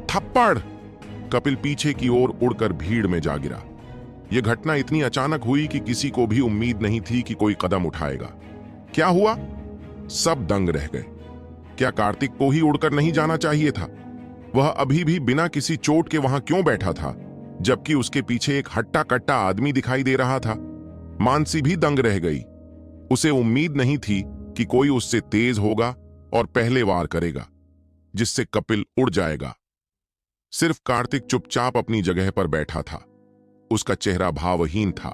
थप्पड़! कपिल पीछे की ओर उड़कर भीड़ में जा गिरा। यह घटना इतनी अचानक हुई कि किसी को भी उम्मीद नहीं थी कि कोई कदम उठाएगा। क्या हुआ? सब दंग रह गए। क्या कार्तिक को ही उड़कर नहीं जाना चाहिए था? वह अभी भी बिना किसी चोट के वहां क्यों बैठा था, जबकि उसके पीछे एक हट्टा कट्टा आदमी दिखाई दे रहा था? मानसी भी दंग रह गई। उसे उम्मीद नहीं थी कि कोई उससे तेज होगा और पहले वार करेगा, जिससे कपिल उड़ जाएगा। सिर्फ कार्तिक चुपचाप अपनी जगह पर बैठा था। उसका चेहरा भावहीन था।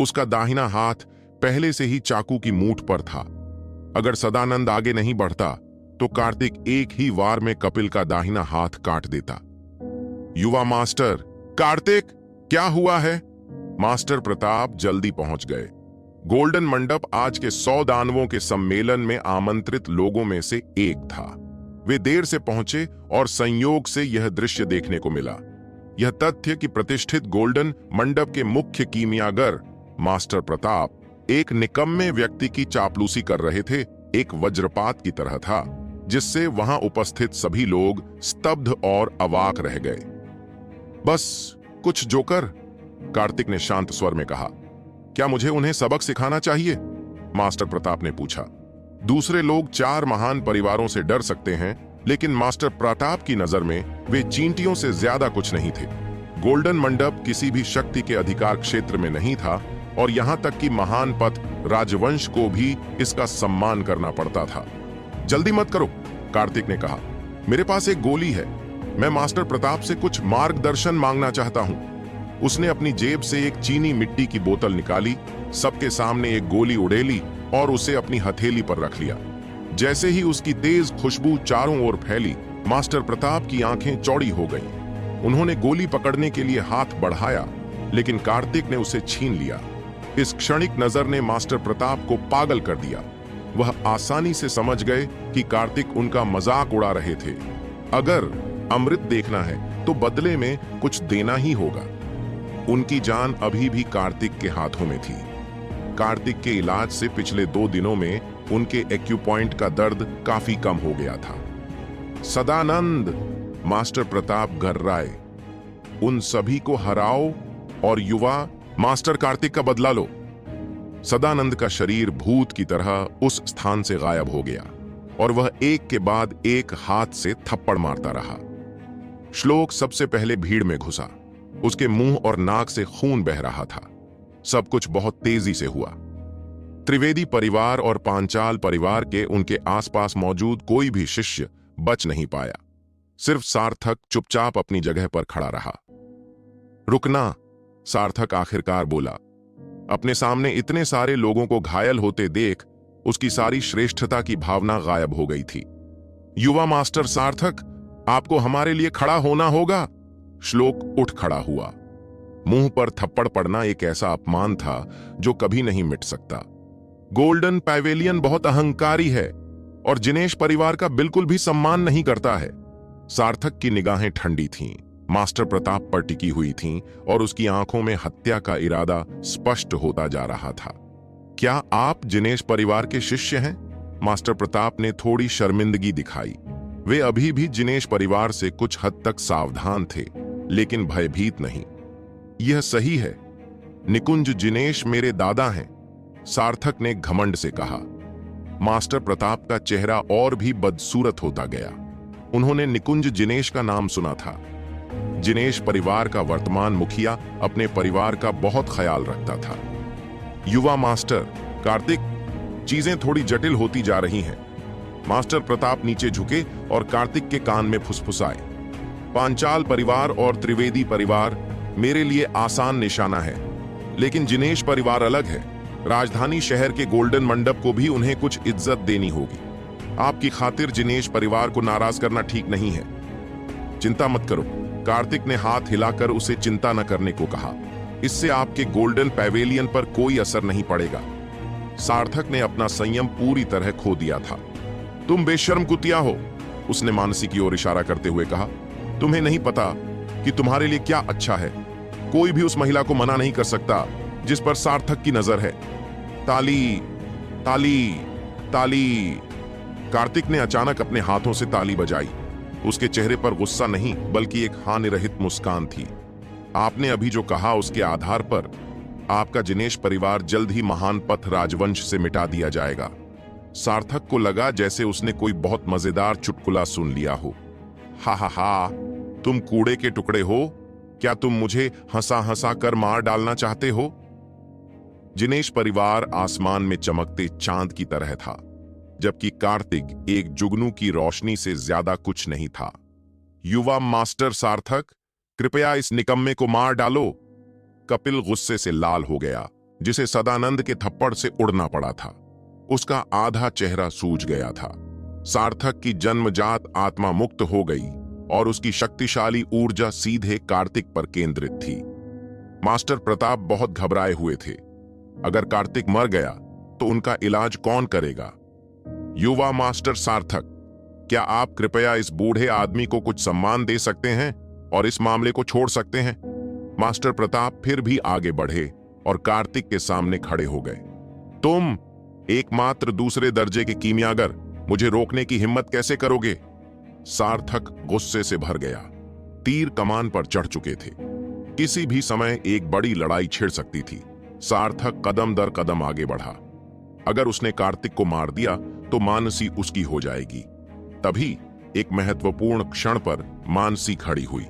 उसका दाहिना हाथ पहले से ही चाकू की मूठ पर था। अगर सदानंद आगे नहीं बढ़ता तो कार्तिक एक ही वार में कपिल का दाहिना हाथ काट देता। युवा मास्टर, कार्तिक, क्या हुआ है? मास्टर प्रताप जल्दी पहुंच गए। गोल्डन मंडप आज के 100 दानवों के सम्मेलन में आमंत्रित लोगों में से एक था। वे देर से पहुंचे और संयोग से यह दृश्य देखने को मिला। यह तथ्य कि प्रतिष्ठित गोल्डन मंडप के मुख्य कीमियागर मास्टर प्रताप एक निकम्मे व्यक्ति की चापलूसी कर रहे थे, एक वज्रपात की तरह था, जिससे वहां उपस्थित सभी लोग स्तब्ध और अवाक रह गए। बस कुछ जोकर, कार्तिक ने शांत स्वर में कहा। क्या मुझे उन्हें सबक सिखाना चाहिए? मास्टर प्रताप ने पूछा। दूसरे लोग 4 महान परिवारों से डर सकते हैं, लेकिन मास्टर प्रताप की नजर में वे चींटियों से ज्यादा कुछ नहीं थे। गोल्डन मंडप किसी भी शक्ति के अधिकार क्षेत्र में नहीं था और यहां तक कि महान पथ राजवंश को भी इसका सम्मान करना पड़ता था। जल्दी मत करो, कार्तिक ने कहा। मेरे पास एक गोली है। मैं मास्टर प्रताप से कुछ मार्गदर्शन मांगना चाहता हूं। उसने अपनी जेब से एक चीनी मिट्टी की बोतल निकाली, सबके सामने एक गोली उड़ेली और उसे अपनी हथेली पर रख लिया। जैसे ही उसकी तेज खुशबू चारों ओर फैली, मास्टर प्रताप की आंखें चौड़ी हो गईं। उन्होंने गोली पकड़ने के लिए हाथ बढ़ाया, लेकिन कार्तिक ने उसे छीन लिया। इस क्षणिक नजर ने मास्टर प्रताप को पागल कर दिया। वह आसानी से समझ गए कि कार्तिक उनका मजाक उड़ा रहे थे। अगर अमृत देखना है तो बदले में कुछ देना ही होगा। उनकी जान अभी भी कार्तिक के हाथों में थी। कार्तिक के इलाज से पिछले 2 दिनों में उनके एक्यूपॉइंट का दर्द काफी कम हो गया था। सदानंद, मास्टर प्रताप गर्राए, उन सभी को हराओ और युवा मास्टर कार्तिक का बदला लो। सदानंद का शरीर भूत की तरह उस स्थान से गायब हो गया और वह एक के बाद एक हाथ से थप्पड़ मारता रहा। श्लोक सबसे पहले भीड़ में घुसा। उसके मुंह और नाक से खून बह रहा था। सब कुछ बहुत तेजी से हुआ। त्रिवेदी परिवार और पांचाल परिवार के उनके आसपास मौजूद कोई भी शिष्य बच नहीं पाया। सिर्फ सार्थक चुपचाप अपनी जगह पर खड़ा रहा। रुकना, सार्थक आखिरकार बोला। अपने सामने इतने सारे लोगों को घायल होते देख उसकी सारी श्रेष्ठता की भावना गायब हो गई थी। युवा मास्टर सार्थक, आपको हमारे लिए खड़ा होना होगा। श्लोक उठ खड़ा हुआ। मुंह पर थप्पड़ पड़ना एक ऐसा अपमान था जो कभी नहीं मिट सकता। गोल्डन पैवेलियन बहुत अहंकारी है और जिनेश परिवार का बिल्कुल भी सम्मान नहीं करता है। सार्थक की निगाहें ठंडी थीं, मास्टर प्रताप पर टिकी हुई थीं और उसकी आंखों में हत्या का इरादा स्पष्ट होता जा रहा था। क्या आप जिनेश परिवार के शिष्य हैं? मास्टर प्रताप ने थोड़ी शर्मिंदगी दिखाई। वे अभी भी जिनेश परिवार से कुछ हद तक सावधान थे, लेकिन भयभीत नहीं। यह सही है, निकुंज जिनेश मेरे दादा हैं, सार्थक ने घमंड से कहा। मास्टर प्रताप का चेहरा और भी बदसूरत होता गया। उन्होंने निकुंज जिनेश का नाम सुना था। जिनेश परिवार का वर्तमान मुखिया अपने परिवार का बहुत ख्याल रखता था। युवा मास्टर कार्तिक, चीजें थोड़ी जटिल होती जा रही हैं। मास्टर प्रताप नीचे झुके और कार्तिक के कान में फुसफुसाए। पांचाल परिवार और त्रिवेदी परिवार मेरे लिए आसान निशाना है, लेकिन जिनेश परिवार अलग है। राजधानी शहर के गोल्डन मंडप को भी उन्हें कुछ इज्जत देनी होगी। आपकी खातिर जिनेश परिवार को नाराज करना ठीक नहीं है। चिंता मत करो, कार्तिक ने हाथ हिलाकर उसे चिंता न करने को कहा। इससे आपके गोल्डन पैवेलियन पर कोई असर नहीं पड़ेगा। सार्थक ने अपना संयम पूरी तरह खो दिया था। तुम बेशर्म कुतिया हो, उसने मानसी की ओर इशारा करते हुए कहा। तुम्हें नहीं पता कि तुम्हारे लिए क्या अच्छा है। कोई भी उस महिला को मना नहीं कर सकता जिस पर सार्थक की नजर है। ताली ताली ताली। कार्तिक ने अचानक अपने हाथों से ताली बजाई। उसके चेहरे पर गुस्सा नहीं बल्कि एक हानिरहित मुस्कान थी। आपने अभी जो कहा उसके आधार पर आपका जिनेश परिवार जल्द ही महान पथ राजवंश से मिटा दिया जाएगा। सार्थक को लगा जैसे उसने कोई बहुत मजेदार चुटकुला सुन लिया हो। हा हा हा, तुम कूड़े के टुकड़े हो। क्या तुम मुझे हंसा हंसा कर मार डालना चाहते हो? जिनेश परिवार आसमान में चमकते चांद की तरह था, जबकि कार्तिक एक जुगनू की रोशनी से ज्यादा कुछ नहीं था। युवा मास्टर सार्थक, कृपया इस निकम्मे को मार डालो। कपिल गुस्से से लाल हो गया, जिसे सदानंद के थप्पड़ से उड़ना पड़ा था। उसका आधा चेहरा सूज गया था। सार्थक की जन्मजात आत्मा मुक्त हो गई और उसकी शक्तिशाली ऊर्जा सीधे कार्तिक पर केंद्रित थी। मास्टर प्रताप बहुत घबराए हुए थे। अगर कार्तिक मर गया तो उनका इलाज कौन करेगा? युवा मास्टर सार्थक, क्या आप कृपया इस बूढ़े आदमी को कुछ सम्मान दे सकते हैं और इस मामले को छोड़ सकते हैं? मास्टर प्रताप फिर भी आगे बढ़े और कार्तिक के सामने खड़े हो गए। तुम एकमात्र दूसरे दर्जे के कीमियागर, मुझे रोकने की हिम्मत कैसे करोगे? सार्थक गुस्से से भर गया। तीर कमान पर चढ़ चुके थे। किसी भी समय एक बड़ी लड़ाई छिड़ सकती थी। सार्थक कदम दर कदम आगे बढ़ा। अगर उसने कार्तिक को मार दिया तो मानसी उसकी हो जाएगी। तभी एक महत्वपूर्ण क्षण पर मानसी खड़ी हुई।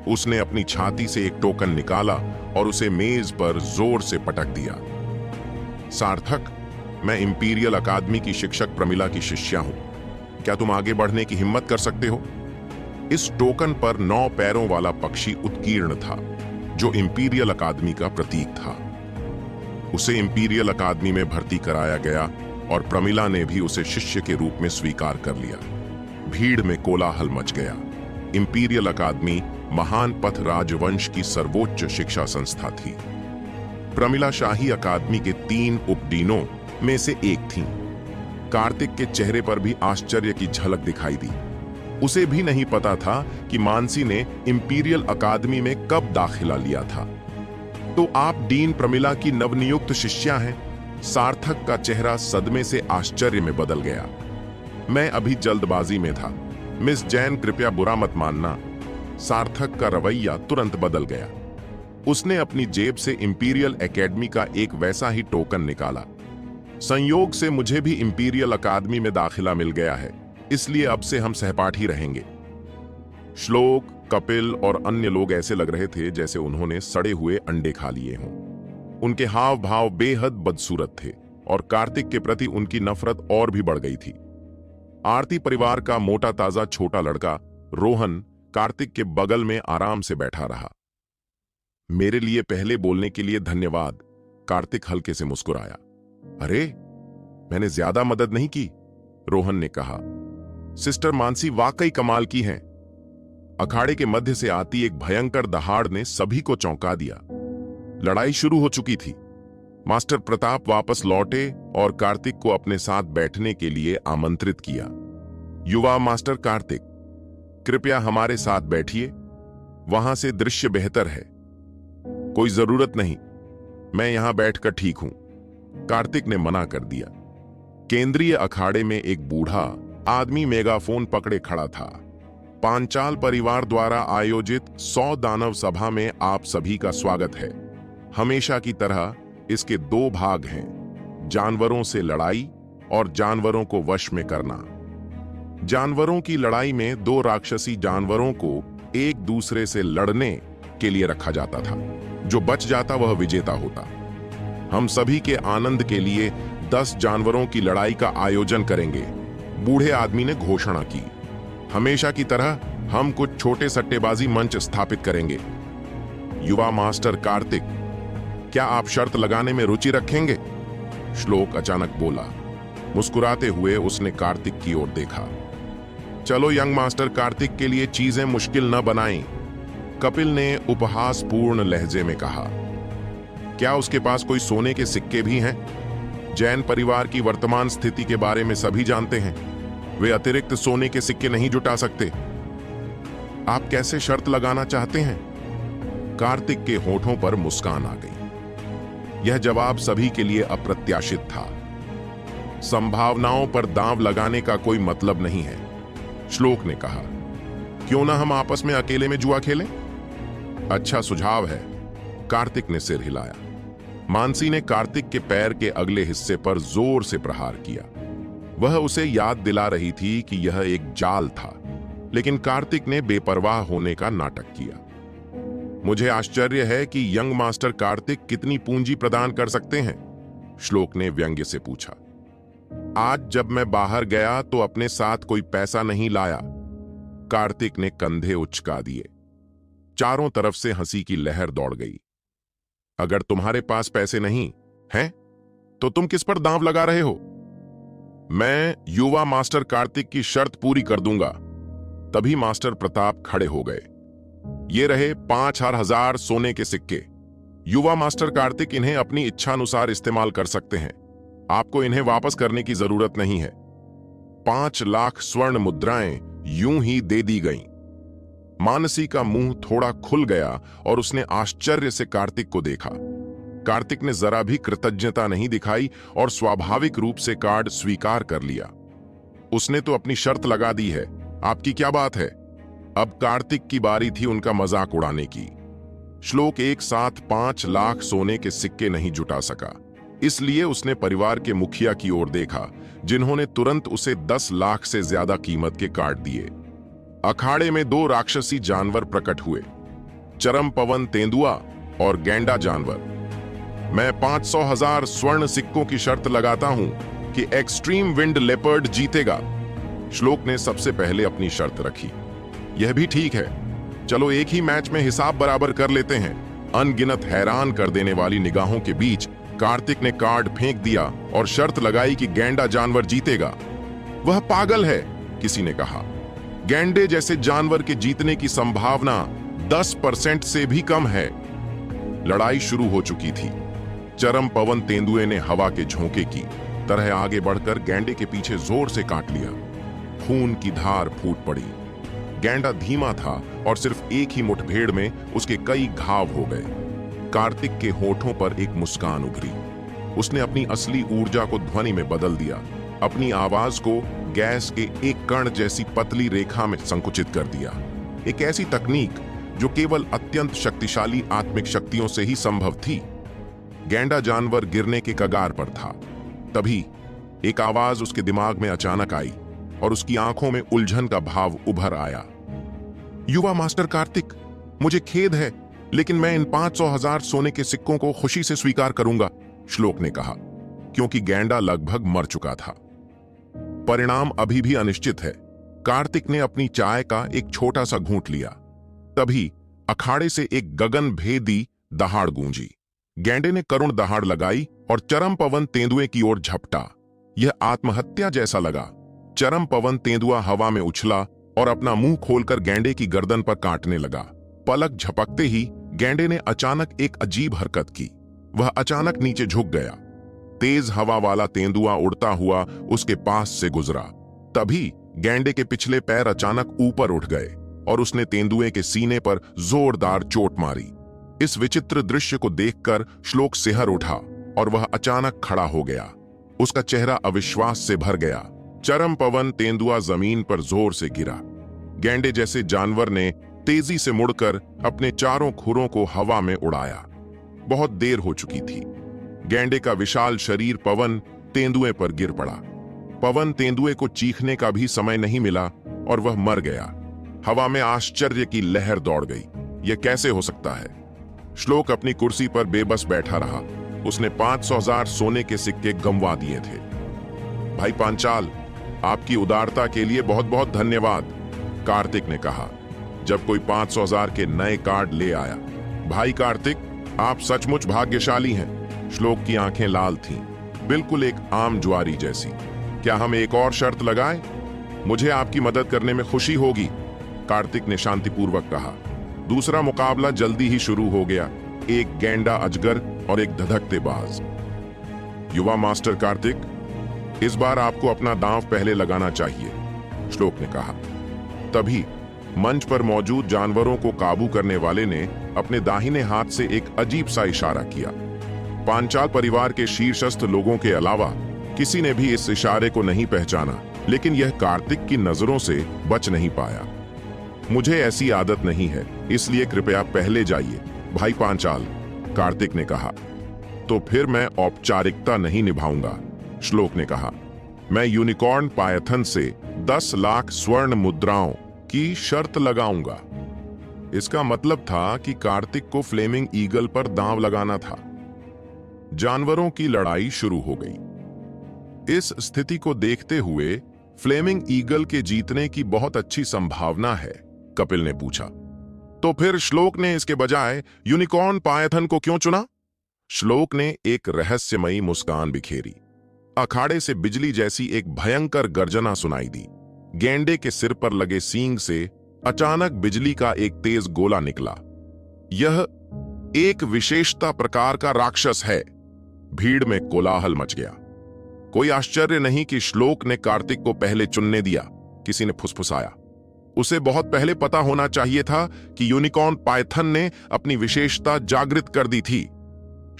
उसने अपनी छाती से एक टोकन निकाला और उसे मेज पर जोर से पटक दिया। सार्थक, मैं इंपीरियल अकादमी की शिक्षक प्रमिला की शिष्या हूं। क्या तुम आगे बढ़ने की हिम्मत कर सकते हो? इस टोकन पर 9 पैरों वाला पक्षी उत्कीर्ण था, जो इंपीरियल अकादमी का प्रतीक था। उसे इंपीरियल अकादमी में भर्ती कराया गया और प्रमिला ने भी उसे शिष्य के रूप में स्वीकार कर लिया। भीड़ में कोलाहल मच गया। इंपीरियल अकादमी महान पथ राजवंश की सर्वोच्च शिक्षा संस्था थी। प्रमिला शाही अकादमी के 3 उपडीनों में से एक थीं। कार्तिक के चेहरे पर भी आश्चर्य की झलक दिखाई दी। उसे भी नहीं पता था कि मानसी ने इंपीरियल अकादमी में कब दाखिला लिया था। तो आप डीन प्रमिला की नवनियुक्त शिष्या हैं? सार्थक का चेहरा सदमे से आश्चर्य में बदल गया। मैं अभी जल्दबाजी में था, मिस जैन, कृपया बुरा मत मानना। सार्थक का रवैया तुरंत बदल गया। उसने अपनी जेब से इंपीरियल एकेडमी का एक वैसा ही टोकन निकाला। संयोग से मुझे भी इंपीरियल अकादमी में दाखिला मिल गया है, इसलिए अब से हम सहपाठी रहेंगे। श्लोक, कपिल और अन्य लोग ऐसे लग रहे थे जैसे उन्होंने सड़े हुए अंडे खा लिए हों। उनके हाव भाव बेहद बदसूरत थे और कार्तिक के प्रति उनकी नफरत और भी बढ़ गई थी। आरती परिवार का मोटा ताजा छोटा लड़का रोहन कार्तिक के बगल में आराम से बैठा रहा। मेरे लिए पहले बोलने के लिए धन्यवाद, कार्तिक हल्के से मुस्कुराया। अरे, मैंने ज्यादा मदद नहीं की, रोहन ने कहा। सिस्टर मानसी वाकई कमाल की हैं। अखाड़े के मध्य से आती एक भयंकर दहाड़ ने सभी को चौंका दिया। लड़ाई शुरू हो चुकी थी। मास्टर प्रताप वापस लौटे और कार्तिक को अपने साथ बैठने के लिए आमंत्रित किया। युवा मास्टर कार्तिक, कृपया हमारे साथ बैठिए, वहां से दृश्य बेहतर है। कोई जरूरत नहीं, मैं यहां बैठकर ठीक हूं, कार्तिक ने मना कर दिया। केंद्रीय अखाड़े में एक बूढ़ा आदमी मेगाफोन पकड़े खड़ा था। पांचाल परिवार द्वारा आयोजित 100 दानव सभा में आप सभी का स्वागत है। हमेशा की तरह इसके 2 भाग हैं, जानवरों से लड़ाई और जानवरों को वश में करना। जानवरों की लड़ाई में 2 राक्षसी जानवरों को एक दूसरे से लड़ने के लिए रखा जाता था। जो बच जाता वह विजेता होता। हम सभी के आनंद के लिए 10 जानवरों की लड़ाई का आयोजन करेंगे, बूढ़े आदमी ने घोषणा की। हमेशा की तरह हम कुछ छोटे सट्टेबाजी मंच स्थापित करेंगे। युवा मास्टर कार्तिक, क्या आप शर्त लगाने में रुचि रखेंगे? श्लोक अचानक बोला। मुस्कुराते हुए उसने कार्तिक की ओर देखा। चलो यंग मास्टर कार्तिक के लिए चीजें मुश्किल न बनाएं, कपिल ने उपहासपूर्ण लहजे में कहा। क्या उसके पास कोई सोने के सिक्के भी हैं? जैन परिवार की वर्तमान स्थिति के बारे में सभी जानते हैं। वे अतिरिक्त सोने के सिक्के नहीं जुटा सकते। आप कैसे शर्त लगाना चाहते हैं? कार्तिक के होठों पर मुस्कान आ गई। यह जवाब सभी के लिए अप्रत्याशित था। संभावनाओं पर दांव लगाने का कोई मतलब नहीं है, श्लोक ने कहा। क्यों ना हम आपस में अकेले में जुआ खेलें? अच्छा सुझाव है, कार्तिक ने सिर हिलाया। मानसी ने कार्तिक के पैर के अगले हिस्से पर जोर से प्रहार किया। वह उसे याद दिला रही थी कि यह एक जाल था, लेकिन कार्तिक ने बेपरवाह होने का नाटक किया। मुझे आश्चर्य है कि यंग मास्टर कार्तिक कितनी पूंजी प्रदान कर सकते हैं, श्लोक ने व्यंग्य से पूछा। आज जब मैं बाहर गया तो अपने साथ कोई पैसा नहीं लाया, कार्तिक ने कंधे उचका दिए। चारों तरफ से हंसी की लहर दौड़ गई। अगर तुम्हारे पास पैसे नहीं हैं, तो तुम किस पर दांव लगा रहे हो? मैं युवा मास्टर कार्तिक की शर्त पूरी कर दूंगा। तभी मास्टर प्रताप खड़े हो गए। ये रहे 5,000 सोने के सिक्के। युवा मास्टर कार्तिक इन्हें अपनी इच्छानुसार इस्तेमाल कर सकते हैं, आपको इन्हें वापस करने की जरूरत नहीं है। 5 लाख स्वर्ण मुद्राएं यूं ही दे दी गईं। मानसी का मुंह थोड़ा खुल गया और उसने आश्चर्य से कार्तिक को देखा। कार्तिक ने जरा भी कृतज्ञता नहीं दिखाई और स्वाभाविक रूप से कार्ड स्वीकार कर लिया। उसने तो अपनी शर्त लगा दी है, आपकी क्या बात है? अब कार्तिक की बारी थी उनका मजाक उड़ाने की। श्लोक एक साथ 5 लाख सोने के सिक्के नहीं जुटा सका, इसलिए उसने परिवार के मुखिया की ओर देखा, जिन्होंने तुरंत उसे 10 लाख से ज्यादा कीमत के कार्ड दिए। अखाड़े में 2 राक्षसी जानवर प्रकट हुए, चरम पवन तेंदुआ और गैंडा जानवर। मैं 500,000 स्वर्ण सिक्कों की शर्त लगाता हूं कि एक्सट्रीम विंड लेपर्ड जीतेगा, श्लोक ने सबसे पहले अपनी शर्त रखी। यह भी ठीक है, चलो एक ही मैच में हिसाब बराबर कर लेते हैं। अनगिनत हैरान कर देने वाली निगाहों के बीच कार्तिक ने कार्ड फेंक दिया और शर्त लगाई कि गैंडा जानवर जीतेगा। वह पागल है, किसी ने कहा। गैंडे जैसे जानवर के जीतने की संभावना 10% से भी कम है। लड़ाई शुरू हो चुकी थी। चरम पवन तेंदुए ने हवा के झोंके की तरह आगे बढ़कर गैंडे के पीछे जोर से काट लिया। खून की धार फूट पड़ी। गैंडा धीमा था और सिर्फ एक ही मुठभेड़ में उसके कई घाव हो गए। कार्तिक के होठों पर एक मुस्कान उभरी। उसने अपनी असली ऊर्जा को ध्वनि में बदल दिया, अपनी आवाज को गैस के एक कण जैसी पतली रेखा में संकुचित कर दिया। एक ऐसी तकनीक जो केवल अत्यंत शक्तिशाली आत्मिक शक्तियों से ही संभव थी। गैंडा जानवर गिरने के कगार पर था। तभी एक आवाज उसके दिमाग में अचानक आई और उसकी आंखों में उलझन का भाव उभर आया। युवा मास्टर कार्तिक, मुझे खेद है, लेकिन मैं इन 500,000 सोने के सिक्कों को खुशी से स्वीकार करूंगा, श्लोक ने कहा, क्योंकि गैंडा लगभग मर चुका था। परिणाम अभी भी अनिश्चित है। कार्तिक ने अपनी चाय का एक छोटा सा घूंट लिया। तभी अखाड़े से एक गगन भेदी दहाड़ गूंजी। गैंडे ने करुण दहाड़ लगाई और चरम पवन तेंदुए की ओर झपटा। यह आत्महत्या जैसा लगा। चरम पवन तेंदुआ हवा में उछला और अपना मुंह खोलकर गैंडे की गर्दन पर काटने लगा। पलक झपकते ही गैंडे ने अचानक एक अजीब हरकत की। वह अचानक नीचे झुक गया। तेज हवा वाला तेंदुआ उड़ता हुआ उसके पास से गुजरा। तभी गैंडे के पिछले पैर अचानक ऊपर उठ गए और उसने तेंदुए के सीने पर जोरदार चोट मारी। इस विचित्र दृश्य को देखकर श्लोक सिहर उठा और वह अचानक खड़ा हो गया। उसका चेहरा अविश्वास से भर गया। चरम पवन तेंदुआ जमीन पर जोर से गिरा। गैंडे जैसे जानवर ने तेजी से मुड़कर अपने चारों खुरों को हवा में उड़ाया। बहुत देर हो चुकी थी। गैंडे का विशाल शरीर पवन तेंदुए पर गिर पड़ा। पवन तेंदुए को चीखने का भी समय नहीं मिला और वह मर गया। हवा में आश्चर्य की लहर दौड़ गई। यह कैसे हो सकता है? श्लोक अपनी कुर्सी पर बेबस बैठा रहा। उसने 500,000 सोने के सिक्के गंवा दिए थे। भाई पांचाल, आपकी उदारता के लिए बहुत बहुत धन्यवाद, कार्तिक ने कहा जब कोई 500,000 के नए कार्ड ले आया। भाई कार्तिक, आप सचमुच भाग्यशाली हैं। श्लोक की आंखें लाल थीं, बिल्कुल एक आम ज्वारी जैसी। क्या हम एक और शर्त लगाएं? मुझे आपकी मदद करने में खुशी होगी, कार्तिक ने शांतिपूर्वक कहा। दूसरा मुकाबला जल्दी ही शुरू हो गया। एक गैंडा अजगर और एक धधकते बाज। युवा मास्टर कार्तिक, इस बार आपको अपना दांव पहले लगाना चाहिए, श्लोक ने कहा। तभी मंच पर मौजूद जानवरों को काबू करने वाले ने अपने दाहिने हाथ से एक अजीब सा इशारा किया। पांचाल परिवार के शीर्षस्थ लोगों के अलावा किसी ने भी इस इशारे को नहीं पहचाना, लेकिन यह कार्तिक की नजरों से बच नहीं पाया। मुझे ऐसी आदत नहीं है, इसलिए कृपया पहले जाइए, भाई पांचाल, कार्तिक ने कहा। तो फिर मैं औपचारिकता नहीं निभाऊंगा, श्लोक ने कहा। मैं यूनिकॉर्न पायथन से 10 लाख स्वर्ण मुद्राओं की शर्त लगाऊंगा। इसका मतलब था कि कार्तिक को फ्लेमिंग ईगल पर दांव लगाना था। जानवरों की लड़ाई शुरू हो गई। इस स्थिति को देखते हुए फ्लेमिंग ईगल के जीतने की बहुत अच्छी संभावना है, कपिल ने पूछा। तो फिर श्लोक ने इसके बजाय यूनिकॉर्न पायथन को क्यों चुना? श्लोक ने एक रहस्यमयी मुस्कान बिखेरी। अखाड़े से बिजली जैसी एक भयंकर गर्जना सुनाई दी। गैंडे के सिर पर लगे सींग से अचानक बिजली का एक तेज गोला निकला। यह एक विशेषता प्रकार का राक्षस है। भीड़ में कोलाहल मच गया। कोई आश्चर्य नहीं कि श्लोक ने कार्तिक को पहले चुनने दिया, किसी ने फुसफुसाया। उसे बहुत पहले पता होना चाहिए था कि यूनिकॉर्न पायथन ने अपनी विशेषता जागृत कर दी थी।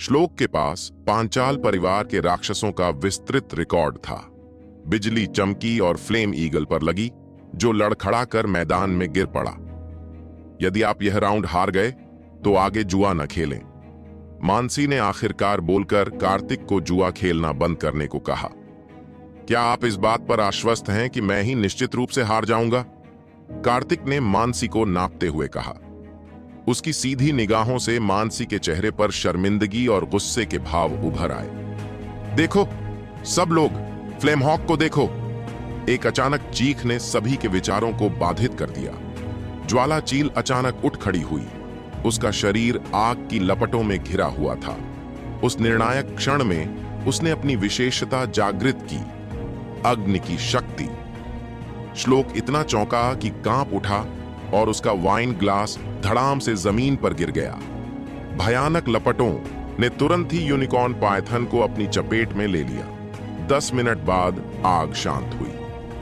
श्लोक के पास पांचाल परिवार के राक्षसों का विस्तृत रिकॉर्ड था। बिजली चमकी और फ्लेम ईगल पर लगी, जो लड़खड़ा कर मैदान में गिर पड़ा। यदि आप यह राउंड हार गए तो आगे जुआ न खेलें, मानसी ने आखिरकार बोलकर कार्तिक को जुआ खेलना बंद करने को कहा। क्या आप इस बात पर आश्वस्त हैं कि मैं ही निश्चित रूप से हार जाऊंगा? कार्तिक ने मानसी को नापते हुए कहा। उसकी सीधी निगाहों से मानसी के चेहरे पर शर्मिंदगी और गुस्से के भाव उभर आए। देखो सब लोग, फ्लेम हॉक को देखो! एक अचानक चीख ने सभी के विचारों को बाधित कर दिया। ज्वाला चील अचानक उठ खड़ी हुई। उसका शरीर आग की लपटों में घिरा हुआ था। उस निर्णायक क्षण में उसने अपनी विशेषता जागृत की, अग्नि की शक्ति। श्लोक इतना चौंका कि कांप उठा और उसका वाइन ग्लास धड़ाम से जमीन पर गिर गया। भयानक लपटों ने तुरंत ही यूनिकॉर्न पायथन को अपनी चपेट में ले लिया। 10 मिनट बाद आग शांत हुई।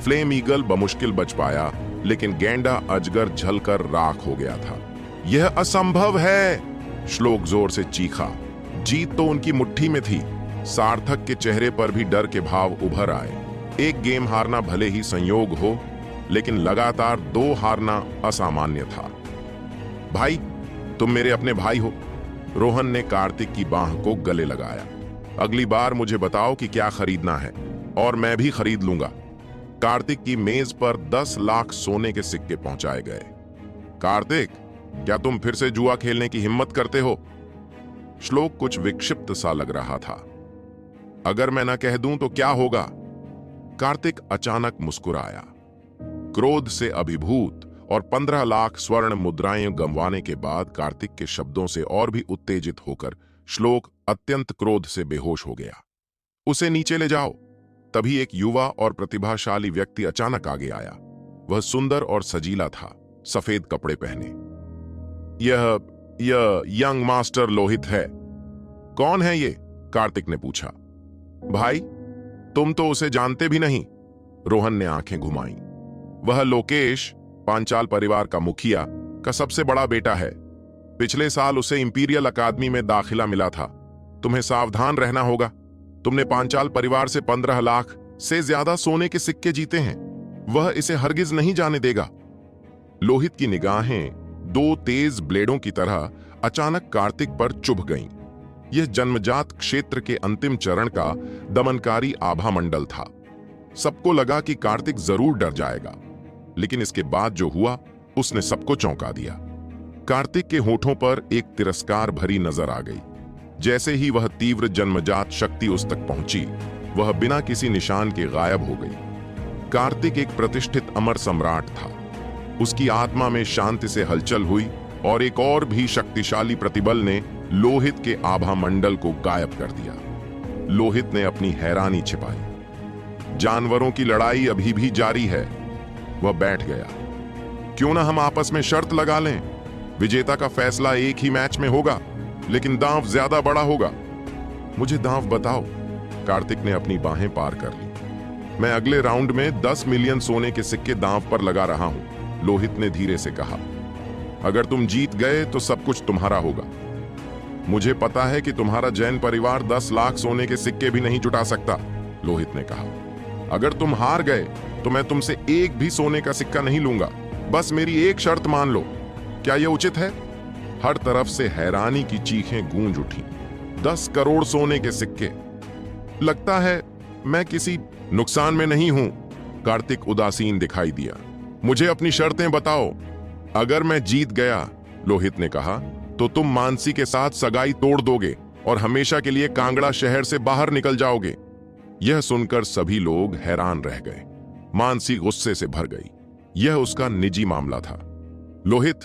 फ्लेम ईगल बमुश्किल बच पाया, लेकिन गैंडा अजगर जलकर राख हो गया था। यह असंभव है, श्लोक जोर से चीखा। जीत तो उनकी मुट्ठी में थी। सार्थक के चेहरे पर भी डर के भाव उभर आए। एक गेम हारना भले ही संयोग हो, लेकिन लगातार 2 हारना असामान्य था। भाई, तुम मेरे अपने भाई हो। रोहन ने कार्तिक की बांह को गले लगाया। अगली बार मुझे बताओ कि क्या खरीदना है और मैं भी खरीद लूंगा। कार्तिक की मेज पर 10 लाख सोने के सिक्के पहुंचाए गए। कार्तिक, क्या तुम फिर से जुआ खेलने की हिम्मत करते हो? श्लोक कुछ विक्षिप्त सा लग रहा था। अगर मैं ना कह दूं तो क्या होगा? कार्तिक अचानक मुस्कुराया। क्रोध से अभिभूत और 15 लाख स्वर्ण मुद्राएं गंवाने के बाद कार्तिक के शब्दों से और भी उत्तेजित होकर श्लोक अत्यंत क्रोध से बेहोश हो गया। उसे नीचे ले जाओ। तभी एक युवा और प्रतिभाशाली व्यक्ति अचानक आगे आया। वह सुंदर और सजीला था, सफेद कपड़े पहने। यह यंग मास्टर लोहित है। कौन है ये? कार्तिक ने पूछा। भाई, तुम तो उसे जानते भी नहीं। रोहन ने आंखें घुमाई। वह लोकेश, पांचाल परिवार का मुखिया का सबसे बड़ा बेटा है। पिछले साल उसे इंपीरियल अकादमी में दाखिला मिला था। तुम्हें सावधान रहना होगा। तुमने पांचाल परिवार से 15 लाख से ज्यादा सोने के सिक्के जीते हैं। वह इसे हरगिज नहीं जाने देगा। लोहित की निगाहें 2 तेज ब्लेडों की तरह अचानक कार्तिक पर चुभ गईं। यह जन्मजात क्षेत्र के अंतिम चरण का दमनकारी आभा मंडल था। सबको लगा कि कार्तिक जरूर डर जाएगा, लेकिन इसके बाद जो हुआ उसने सबको चौंका दिया। कार्तिक के होठों पर एक तिरस्कार भरी नजर आ गई। जैसे ही वह तीव्र जन्मजात शक्ति उस तक पहुंची, वह बिना किसी निशान के गायब हो गई। कार्तिक एक प्रतिष्ठित अमर सम्राट था। उसकी आत्मा में शांति से हलचल हुई और एक और भी शक्तिशाली प्रतिबल ने लोहित के आभा मंडल को गायब कर दिया। लोहित ने अपनी हैरानी छिपाई। जानवरों की लड़ाई अभी भी जारी है। वह बैठ गया। क्यों ना हम आपस में शर्त लगा लें? विजेता का फैसला एक ही मैच में होगा, लेकिन दांव ज्यादा बड़ा होगा। मुझे दांव बताओ। कार्तिक ने अपनी बाहें पार कर ली। मैं अगले राउंड में 10 मिलियन सोने के सिक्के दांव पर लगा रहा हूं, लोहित ने धीरे से कहा। अगर तुम जीत गए तो सब कुछ तुम्हारा होगा। मुझे पता है कि तुम्हारा जैन परिवार 10 लाख सोने के सिक्के भी नहीं जुटा सकता, लोहित ने कहा। अगर तुम हार गए तो मैं तुमसे एक भी सोने का सिक्का नहीं लूंगा। बस मेरी एक शर्त मान लो। क्या यह उचित है? हर तरफ से हैरानी की चीखें गूंज उठी। 10 करोड़ सोने के सिक्के। लगता है मैं किसी नुकसान में नहीं हूं। कार्तिक उदासीन दिखाई दिया। मुझे अपनी शर्तें बताओ। अगर मैं जीत गया, लोहित ने कहा, तो तुम मानसी के साथ सगाई तोड़ दोगे और हमेशा के लिए कांगड़ा शहर से बाहर निकल जाओगे। यह सुनकर सभी लोग हैरान रह गए। मानसी गुस्से से भर गई। यह उसका निजी मामला था। लोहित,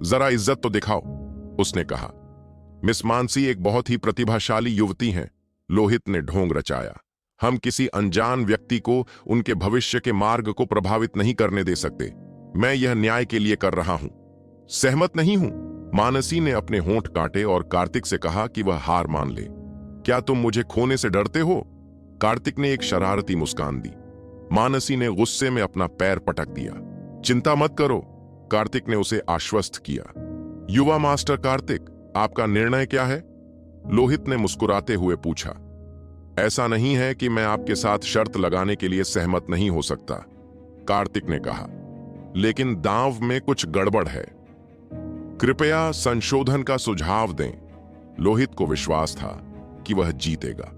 जरा इज्जत तो दिखाओ, उसने कहा। मिस मानसी एक बहुत ही प्रतिभाशाली युवती हैं, लोहित ने ढोंग रचाया। हम किसी अनजान व्यक्ति को उनके भविष्य के मार्ग को प्रभावित नहीं करने दे सकते। मैं यह न्याय के लिए कर रहा हूं। सहमत नहीं हूं। मानसी ने अपने होंठ काटे और कार्तिक से कहा कि वह हार मान ले। क्या तुम मुझे खोने से डरते हो? कार्तिक ने एक शरारती मुस्कान दी। मानसी ने गुस्से में अपना पैर पटक दिया। चिंता मत करो, कार्तिक ने उसे आश्वस्त किया। युवा मास्टर कार्तिक, आपका निर्णय क्या है? लोहित ने मुस्कुराते हुए पूछा। ऐसा नहीं है कि मैं आपके साथ शर्त लगाने के लिए सहमत नहीं हो सकता, कार्तिक ने कहा, लेकिन दांव में कुछ गड़बड़ है। कृपया संशोधन का सुझाव दें। लोहित को विश्वास था कि वह जीतेगा।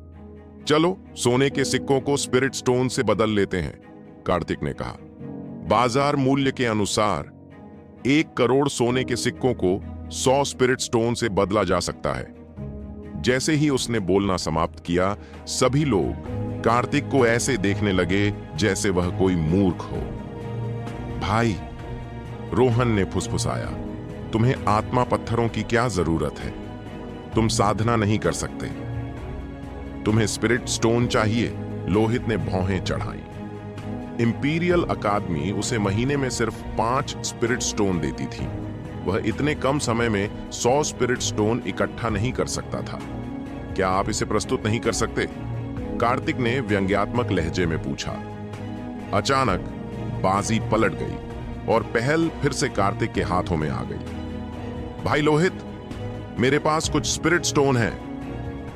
चलो सोने के सिक्कों को स्पिरिट स्टोन से बदल लेते हैं, कार्तिक ने कहा। बाजार मूल्य के अनुसार 1 करोड़ सोने के सिक्कों को 100 स्पिरिट स्टोन से बदला जा सकता है। जैसे ही उसने बोलना समाप्त किया, सभी लोग कार्तिक को ऐसे देखने लगे जैसे वह कोई मूर्ख हो। भाई, रोहन ने फुसफुसाया, तुम्हें आत्मा पत्थरों की क्या जरूरत है? तुम साधना नहीं कर सकते। तुम्हें स्पिरिट स्टोन चाहिए, लोहित ने भौहें चढ़ाई। इंपीरियल अकादमी उसे महीने में सिर्फ 5 स्पिरिट स्टोन देती थी। वह इतने कम समय में 100 स्पिरिट स्टोन इकट्ठा नहीं कर सकता था। क्या आप इसे प्रस्तुत नहीं कर सकते? कार्तिक ने व्यंग्यात्मक लहजे में पूछा। अचानक बाजी पलट गई और पहल फिर से कार्तिक के हाथों में आ गई। भाई लोहित, मेरे पास कुछ स्पिरिट स्टोन है।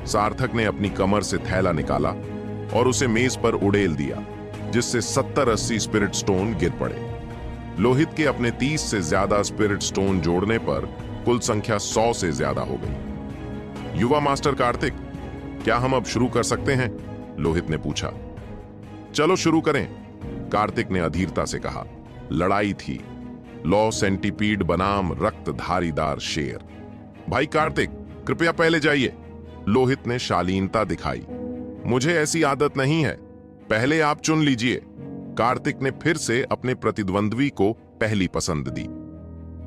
सार्थक ने अपनी कमर से थैला निकाला और उसे मेज पर उड़ेल दिया, जिससे 70-80 स्पिरिट स्टोन गिर पड़े। लोहित के अपने 30 से ज्यादा स्पिरिट स्टोन जोड़ने पर कुल संख्या 100 से ज्यादा हो गई। युवा मास्टर कार्तिक, क्या हम अब शुरू कर सकते हैं? लोहित ने पूछा। चलो शुरू करें, कार्तिक ने अधीरता से कहा। लड़ाई थी, लॉ सेंटीपीड बनाम रक्त धारीदार शेर। भाई कार्तिक, कृपया पहले जाइए, लोहित ने शालीनता दिखाई। मुझे ऐसी आदत नहीं है, पहले आप चुन लीजिए। कार्तिक ने फिर से अपने प्रतिद्वंद्वी को पहली पसंद दी।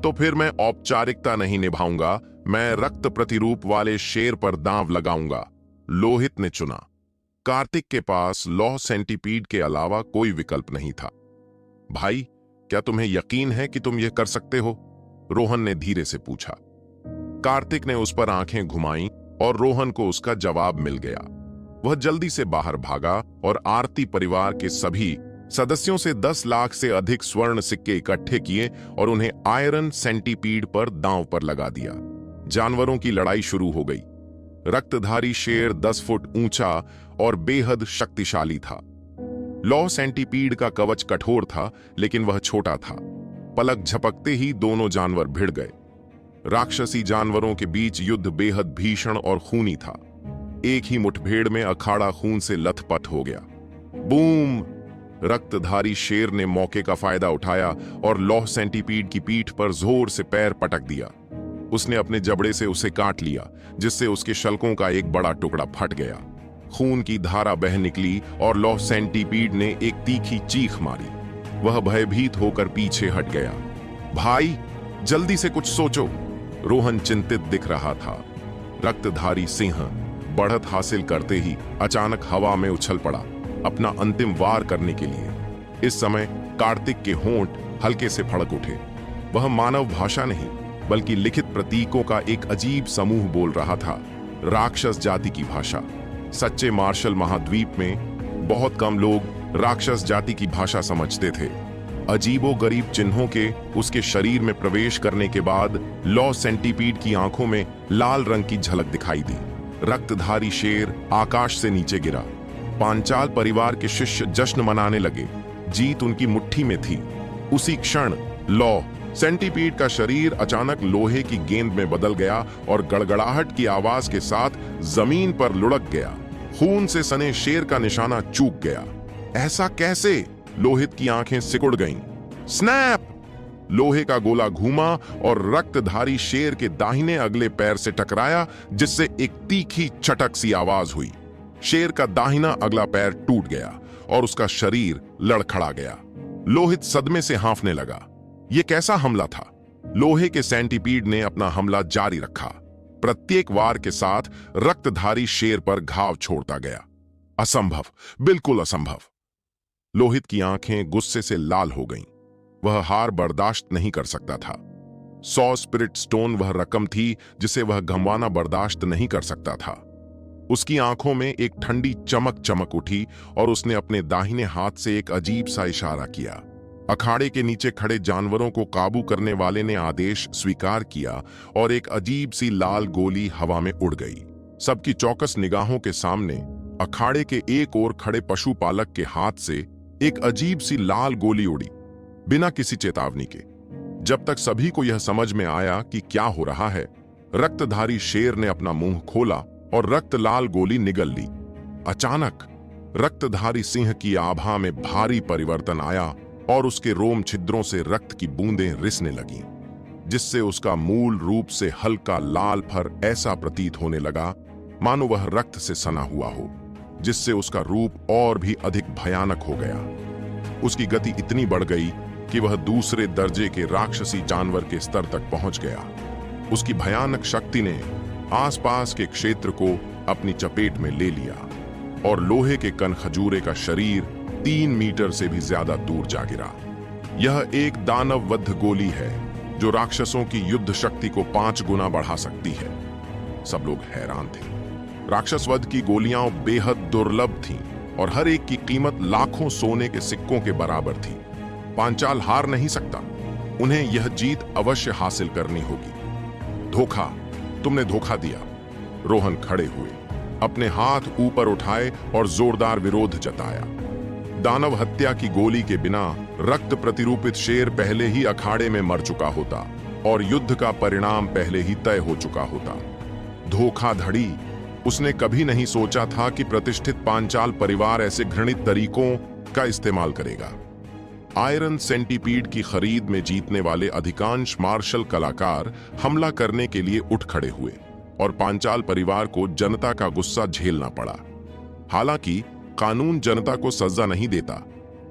तो फिर मैं औपचारिकता नहीं निभाऊंगा, मैं रक्त प्रतिरूप वाले शेर पर दांव लगाऊंगा, लोहित ने चुना। कार्तिक के पास लॉ सेंटीपीड के अलावा कोई विकल्प नहीं था। भाई, क्या तुम्हें यकीन है कि तुम यह कर सकते हो? रोहन ने धीरे से पूछा। कार्तिक ने उस पर आंखें घुमाईं और रोहन को उसका जवाब मिल गया। वह जल्दी से बाहर भागा और आरती परिवार के सभी सदस्यों से 10 लाख से अधिक स्वर्ण सिक्के इकट्ठे किए और उन्हें आयरन सेंटीपीड पर दांव पर लगा दिया। जानवरों की लड़ाई शुरू हो गई। रक्तधारी शेर 10 फुट ऊंचा और बेहद शक्तिशाली था। लॉ सेंटीपीड का कवच कठोर था, लेकिन वह छोटा था। पलक झपकते ही दोनों जानवर भिड़ गए। राक्षसी जानवरों के बीच युद्ध बेहद भीषण और खूनी था। एक ही मुठभेड़ में अखाड़ा खून से लथपथ हो गया। बूम! रक्तधारी शेर ने मौके का फायदा उठाया और लौह सेंटीपीड की पीठ पर जोर से पैर पटक दिया। उसने अपने जबड़े से उसे काट लिया, जिससे उसके शल्कों का एक बड़ा टुकड़ा फट गया। खून की धारा बह निकली और लौह सेंटीपीड ने एक तीखी चीख मारी। वह भयभीत होकर पीछे हट गया। भाई, जल्दी से कुछ सोचो, रोहन चिंतित दिख रहा था। रक्तधारी सिंह बढ़त हासिल करते ही अचानक हवा में उछल पड़ा, अपना अंतिम वार करने के लिए। इस समय कार्तिक के होंठ हल्के से फड़क उठे। वह मानव भाषा नहीं, बल्कि लिखित प्रतीकों का एक अजीब समूह बोल रहा था, राक्षस जाति की भाषा। सच्चे मार्शल महाद्वीप में बहुत कम लोग राक्षस जाति की भाषा समझते थे। अजीबोगरीब चिन्हों के उसके शरीर में प्रवेश करने के बाद लॉ सेंटीपीड की आंखों में लाल रंग की झलक दिखाई दी। रक्तधारी शेर आकाश से नीचे गिरा। पांचाल परिवार के शिष्य जश्न मनाने लगे। जीत उनकी मुट्ठी में थी। उसी क्षण लॉ सेंटीपीड का शरीर अचानक लोहे की गेंद में बदल गया और गड़गड़ाहट की आवाज के साथ जमीन पर लुढ़क गया। खून से सने शेर का निशाना चूक गया। ऐसा कैसे? लोहित की आंखें सिकुड़ गईं। स्नैप! लोहे का गोला घूमा और रक्तधारी शेर के दाहिने अगले पैर से टकराया, जिससे एक तीखी चटक सी आवाज हुई। शेर का दाहिना अगला पैर टूट गया और उसका शरीर लड़खड़ा गया। लोहित सदमे से हांफने लगा। यह कैसा हमला था? लोहे के सेंटीपीड ने अपना हमला जारी रखा। प्रत्येक वार के साथ रक्तधारी शेर पर घाव छोड़ता गया। असंभव, बिल्कुल असंभव। लोहित की आंखें गुस्से से लाल हो गईं। वह हार बर्दाश्त नहीं कर सकता था। 100 स्पिरिट स्टोन वह रकम थी जिसे वह गंवाना बर्दाश्त नहीं कर सकता था। उसकी आंखों में एक ठंडी चमक चमक उठी और उसने अपने दाहिने हाथ से एक अजीब सा इशारा किया। अखाड़े के नीचे खड़े जानवरों को काबू करने वाले ने आदेश स्वीकार किया और एक अजीब सी लाल गोली हवा में उड़ गई। सबकी चौकस निगाहों के सामने अखाड़े के एक ओर खड़े पशुपालक के हाथ से एक अजीब सी लाल गोली उड़ी, बिना किसी चेतावनी के। जब तक सभी को यह समझ में आया कि क्या हो रहा है, रक्तधारी शेर ने अपना मुंह खोला और रक्त लाल गोली निगल ली। अचानक रक्तधारी सिंह की आभा में भारी परिवर्तन आया और उसके रोम छिद्रों से रक्त की बूंदें रिसने लगीं, जिससे उसका मूल रूप से हल्का लाल फर ऐसा प्रतीत होने लगा मानो वह रक्त से सना हुआ हो, जिससे उसका रूप और भी अधिक भयानक हो गया। उसकी गति इतनी बढ़ गई कि वह दूसरे दर्जे के राक्षसी जानवर के स्तर तक पहुंच गया। उसकी भयानक शक्ति ने आसपास के क्षेत्र को अपनी चपेट में ले लिया और लोहे के कन खजूरे का शरीर 3 मीटर से भी ज्यादा दूर जा गिरा। यह एक दानववध गोली है जो राक्षसों की युद्ध शक्ति को 5 गुना बढ़ा सकती है। सब लोग हैरान थे। राक्षसवध की गोलियां बेहद दुर्लभ थीं और हर एक की कीमत लाखों सोने के सिक्कों के बराबर थी। पांचाल हार नहीं सकता। उन्हें यह जीत अवश्य हासिल करनी होगी। धोखा, तुमने धोखा दिया। रोहन खड़े हुए, अपने हाथ ऊपर उठाए और जोरदार विरोध जताया। दानव हत्या की गोली के बिना रक्त प्रतिरूपित शेर पहले ही अखाड़े में मर चुका होता और युद्ध का परिणाम पहले ही तय हो चुका होता। धोखाधड़ी। उसने कभी नहीं सोचा था कि प्रतिष्ठित पांचाल परिवार ऐसे घृणित तरीकों का इस्तेमाल करेगा। आयरन सेंटीपीड की खरीद में जीतने वाले अधिकांश मार्शल कलाकार हमला करने के लिए उठ खड़े हुए और पांचाल परिवार को जनता का गुस्सा झेलना पड़ा। हालांकि कानून जनता को सजा नहीं देता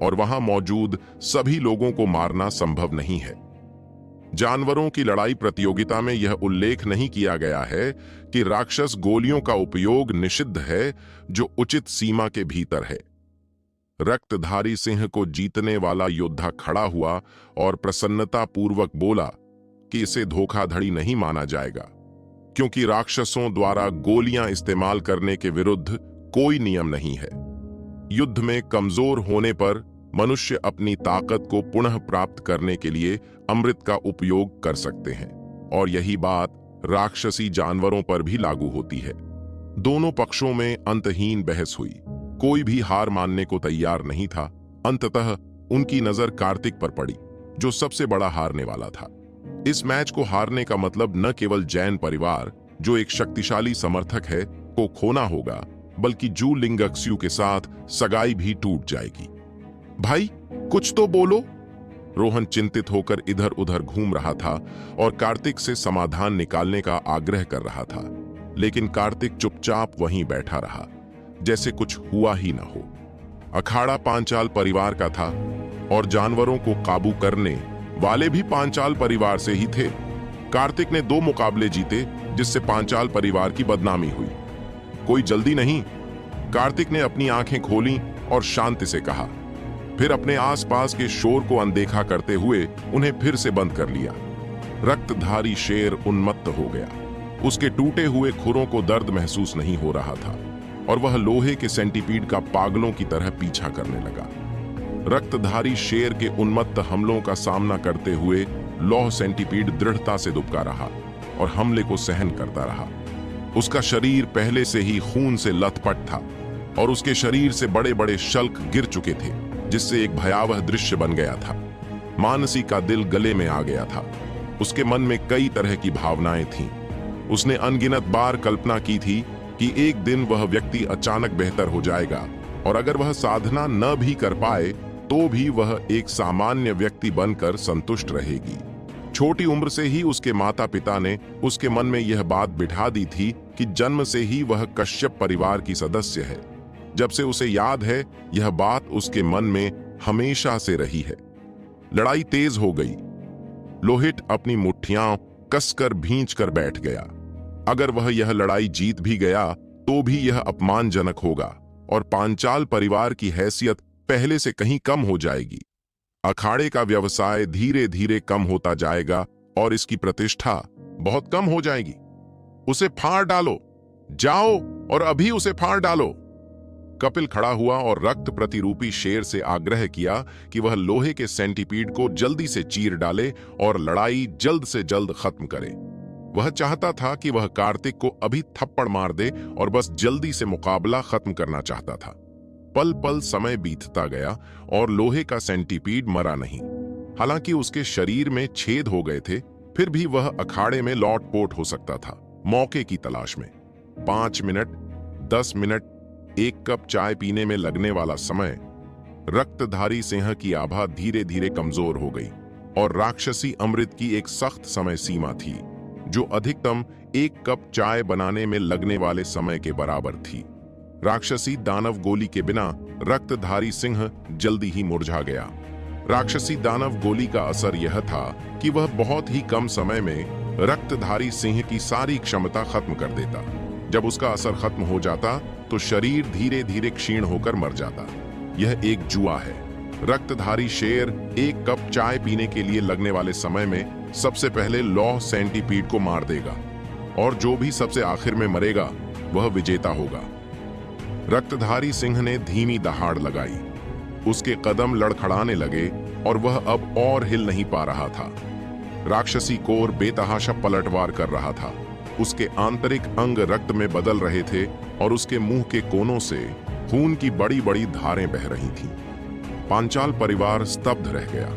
और वहां मौजूद सभी लोगों को मारना संभव नहीं है। जानवरों की लड़ाई प्रतियोगिता में यह उल्लेख नहीं किया गया है कि राक्षस गोलियों का उपयोग निषिद्ध है, जो उचित सीमा के भीतर है। रक्तधारी सिंह को जीतने वाला योद्धा खड़ा हुआ और प्रसन्नतापूर्वक बोला कि इसे धोखाधड़ी नहीं माना जाएगा, क्योंकि राक्षसों द्वारा गोलियां इस्तेमाल करने के विरुद्ध कोई नियम नहीं है। युद्ध में कमजोर होने पर मनुष्य अपनी ताकत को पुनः प्राप्त करने के लिए अमृत का उपयोग कर सकते हैं, और यही बात राक्षसी जानवरों पर भी लागू होती है। दोनों पक्षों में अंतहीन बहस हुई। कोई भी हार मानने को तैयार नहीं था। अंततः उनकी नजर कार्तिक पर पड़ी, जो सबसे बड़ा हारने वाला था। इस मैच को हारने का मतलब न केवल जैन परिवार, जो एक शक्तिशाली समर्थक है, को खोना होगा, बल्कि जू लिंगक्स्यू के साथ सगाई भी टूट जाएगी। भाई, कुछ तो बोलो। रोहन चिंतित होकर इधर उधर घूम रहा था और कार्तिक से समाधान निकालने का आग्रह कर रहा था, लेकिन कार्तिक चुपचाप वहीं बैठा रहा, जैसे कुछ हुआ ही ना हो। अखाड़ा पांचाल परिवार का था और जानवरों को काबू करने वाले भी पांचाल परिवार से ही थे। कार्तिक ने 2 मुकाबले जीते, जिससे पांचाल परिवार की बदनामी हुई। कोई जल्दी नहीं। कार्तिक ने अपनी आंखें खोलीं और शांति से कहा, फिर अपने आसपास के शोर को अनदेखा करते हुए उन्हें फिर से बंद कर लिया। रक्तधारी शेर उन्मत्त हो गया। उसके टूटे हुए खुरों को दर्द महसूस नहीं हो रहा था और वह लोहे के सेंटीपीड का पागलों की तरह पीछा करने लगा। रक्तधारी शेर के उन्मत्त हमलों का सामना करते हुए लौह सेंटीपीड दृढ़ता से दुबका रहा और हमले को सहन करता रहा। उसका शरीर पहले से ही खून से लथपथ था और उसके शरीर से बड़े बड़े शल्क गिर चुके थे, जिससे एक भयावह दृश्य बन गया था। मानसी का दिल गले में आ गया था। उसके मन में कई तरह की भावनाएं थीं। उसने अनगिनत बार कल्पना की थी कि एक दिन वह व्यक्ति अचानक बेहतर हो जाएगा और अगर वह साधना न भी कर पाए तो भी वह एक सामान्य व्यक्ति बनकर संतुष्ट रहेगी। छोटी उम्र से ही उसके माता पिता ने उसके मन में यह बात बिठा दी थी कि जन्म से ही वह कश्यप परिवार की सदस्य है। जब से उसे याद है, यह बात उसके मन में हमेशा से रही है। लड़ाई तेज हो गई। लोहित अपनी मुट्ठियां कसकर भींचकर बैठ गया। अगर वह यह लड़ाई जीत भी गया तो भी यह अपमानजनक होगा और पांचाल परिवार की हैसियत पहले से कहीं कम हो जाएगी। अखाड़े का व्यवसाय धीरे धीरे कम होता जाएगा और इसकी प्रतिष्ठा बहुत कम हो जाएगी। उसे फाड़ डालो, जाओ और अभी उसे फाड़ डालो। कपिल खड़ा हुआ और रक्त प्रतिरूपी शेर से आग्रह किया कि वह लोहे के सेंटीपीड को जल्दी से चीर डाले और लड़ाई जल्द से जल्द खत्म करे। वह चाहता था कि वह कार्तिक को अभी थप्पड़ मार दे और बस जल्दी से मुकाबला खत्म करना चाहता था। पल पल समय बीतता गया और लोहे का सेंटीपीड मरा नहीं। हालांकि उसके शरीर में छेद हो गए थे, फिर भी वह अखाड़े में लौटपोट हो सकता था, मौके की तलाश में। 5 मिनट, 10 मिनट, 1 कप चाय पीने में लगने वाला समय। रक्तधारी सिंह की आभा धीरे धीरे कमजोर हो गई और राक्षसी अमृत की एक सख्त समय सीमा थी, जो अधिकतम 1 कप चाय बनाने में लगने वाले समय के बराबर थी। राक्षसी दानव गोली के बिना रक्तधारी सिंह जल्दी ही मुरझा गया। राक्षसी दानव गोली का असर यह था कि वह बहुत ही कम समय में रक्तधारी सिंह की सारी क्षमता खत्म कर देता। जब उसका असर खत्म हो जाता तो शरीर धीरे धीरे क्षीण होकर मर जाता। यह एक जुआ है। रक्तधारी शेर 1 कप चाय पीने के लिए लगने वाले समय में सबसे पहले लौह सेंटीपीड को मार देगा और जो भी सबसे आखिर में मरेगा वह विजेता होगा। रक्तधारी सिंह ने धीमी दहाड़ लगाई। उसके कदम लड़खड़ाने लगे और वह अब और हिल नहीं पा रहा था। राक्षसी कोर बेतहाशा पलटवार कर रहा था। उसके आंतरिक अंग रक्त में बदल रहे थे और उसके मुंह के कोनों से खून की बड़ी बड़ी धारें बह रही थीं। पांचाल परिवार स्तब्ध रह गया।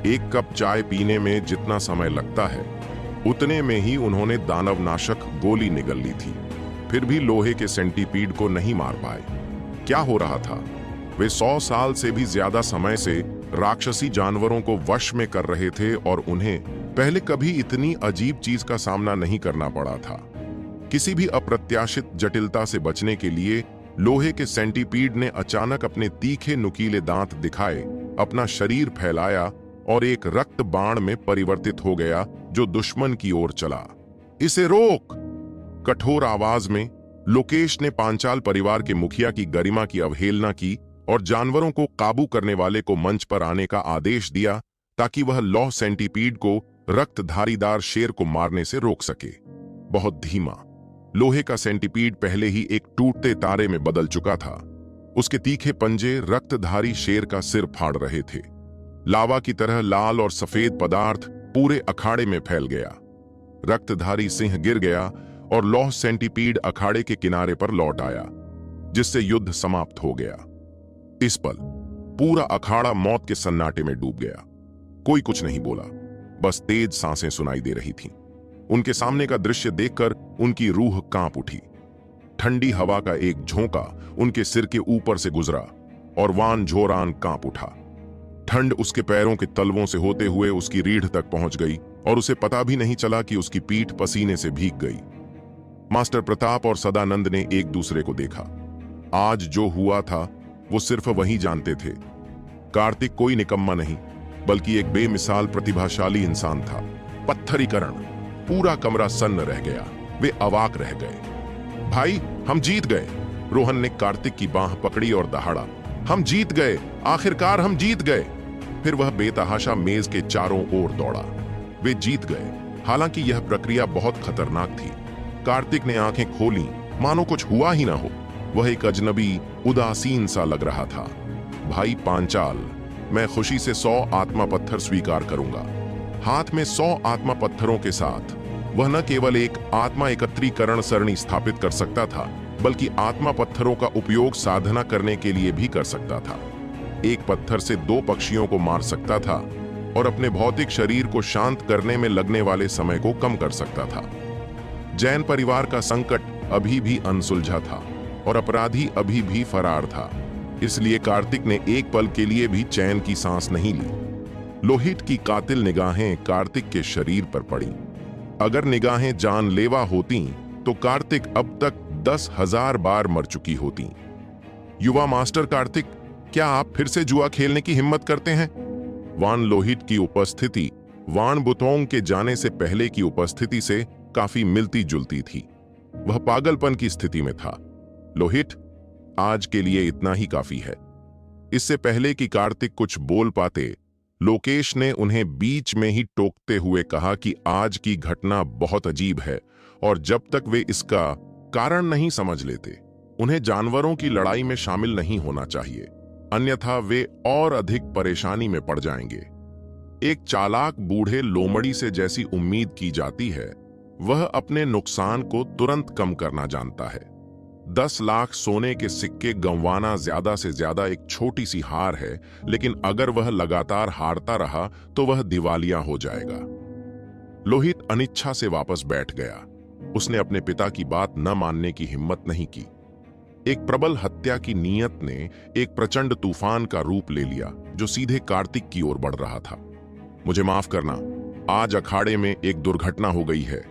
एक कप चाय पीने में जितना समय लगता है उतने में ही उन्होंने दानवनाशक गोली निगल ली थी, फिर भी लोहे के सेंटीपीड को नहीं मार पाए। क्या हो रहा था? वे 100 साल से भी ज्यादा समय से राक्षसी जानवरों को वश में कर रहे थे और उन्हें पहले कभी इतनी अजीब चीज का सामना नहीं करना पड़ा था। किसी भी अप्रत्याशित जटिलता से बचने के लिए लोहे के सेंटीपीड ने अचानक अपने तीखे नुकीले दांत दिखाए, अपना शरीर फैलाया और एक रक्त बाण में परिवर्तित हो गया जो दुश्मन की ओर चला। इसे रोक! कठोर आवाज में लोकेश ने पांचाल परिवार के मुखिया की गरिमा की अवहेलना की और जानवरों को काबू करने वाले को मंच पर आने का आदेश दिया ताकि वह लौह सेंटीपीड को रक्तधारीदार शेर को मारने से रोक सके। बहुत धीमा, लोहे का सेंटीपीड पहले ही एक टूटते तारे में बदल चुका था। उसके तीखे पंजे रक्तधारी शेर का सिर फाड़ रहे थे। लावा की तरह लाल और सफेद पदार्थ पूरे अखाड़े में फैल गया। रक्तधारी सिंह गिर गया और लौह सेंटीपीड अखाड़े के किनारे पर लौट आया, जिससे युद्ध समाप्त हो गया। इस पल पूरा अखाड़ा मौत के सन्नाटे में डूब गया। कोई कुछ नहीं बोला, बस तेज सांसें सुनाई दे रही थीं। उनके सामने का दृश्य देखकर उनकी रूह कांप उठी। ठंडी हवा का एक झोंका उनके सिर के ऊपर से गुजरा और वान झोरान कांप उठा। ठंड उसके पैरों के तलवों से होते हुए उसकी रीढ़ तक पहुंच गई और उसे पता भी नहीं चला कि उसकी पीठ पसीने से भीग गई। मास्टर प्रताप और सदानंद ने एक दूसरे को देखा। आज जो हुआ था वो सिर्फ वही जानते थे। कार्तिक कोई निकम्मा नहीं, बल्कि एक बेमिसाल प्रतिभाशाली इंसान था। पत्थरीकरण, पूरा कमरा सन्न रह गया। वे अवाक रह गए। भाई, हम जीत गए! रोहन ने कार्तिक की बांह पकड़ी और दहाड़ा। हम जीत गए! आखिरकार हम जीत गए! फिर वह बेतहाशा मेज के चारों ओर दौड़ा। वे जीत गए, हालांकि यह प्रक्रिया बहुत खतरनाक थी। कार्तिक ने आंखें खोलीं, मानो कुछ हुआ ही ना हो। वह एक अजनबी, उदासीन सा लग रहा था। भाई पांचाल, मैं खुशी से 100 आत्मा पत्थर स्वीकार करूंगा। हाथ में 100 आत्मा पत्थरों के साथ वह न केवल एक आत्मा एकत्रीकरण सरणी स्थापित कर सकता था, बल्कि आत्मा पत्थरों का उपयोग साधना करने के लिए भी कर सकता था। एक पत्थर से 2 पक्षियों को मार सकता था और अपने भौतिक शरीर को शांत करने में लगने वाले समय को कम कर सकता था। जैन परिवार का संकट अभी भी अनसुलझा था और अपराधी अभी भी फरार था। इसलिए कार्तिक ने एक पल के लिए भी चैन की सांस नहीं ली। लोहित की कातिल निगाहें कार्तिक के शरीर पर पड़ी। अगर निगाहें जानलेवा होती तो कार्तिक अब तक 10,000 बार मर चुकी होती। युवा मास्टर कार्तिक, क्या आप फिर से जुआ खेलने की हिम्मत करते हैं? वान लोहित की उपस्थिति वान बुतोंग के जाने से पहले की उपस्थिति से काफी मिलती जुलती थी। वह पागलपन की स्थिति में था। लोहित, आज के लिए इतना ही काफी है। इससे पहले कि कार्तिक कुछ बोल पाते, लोकेश ने उन्हें बीच में ही टोकते हुए कहा कि आज की घटना बहुत अजीब है और जब तक वे इसका कारण नहीं समझ लेते, उन्हें जानवरों की लड़ाई में शामिल नहीं होना चाहिए, अन्यथा वे और अधिक परेशानी में पड़ जाएंगे। एक चालाक बूढ़े लोमड़ी से जैसी उम्मीद की जाती है, वह अपने नुकसान को तुरंत कम करना जानता है। 10 लाख सोने के सिक्के गंवाना ज्यादा से ज्यादा एक छोटी सी हार है, लेकिन अगर वह लगातार हारता रहा तो वह दिवालिया हो जाएगा। लोहित अनिच्छा से वापस बैठ गया। उसने अपने पिता की बात न मानने की हिम्मत नहीं की। एक प्रबल हत्या की नीयत ने एक प्रचंड तूफान का रूप ले लिया जो सीधे कार्तिक की ओर बढ़ रहा था। मुझे माफ करना, आज अखाड़े में एक दुर्घटना हो गई है,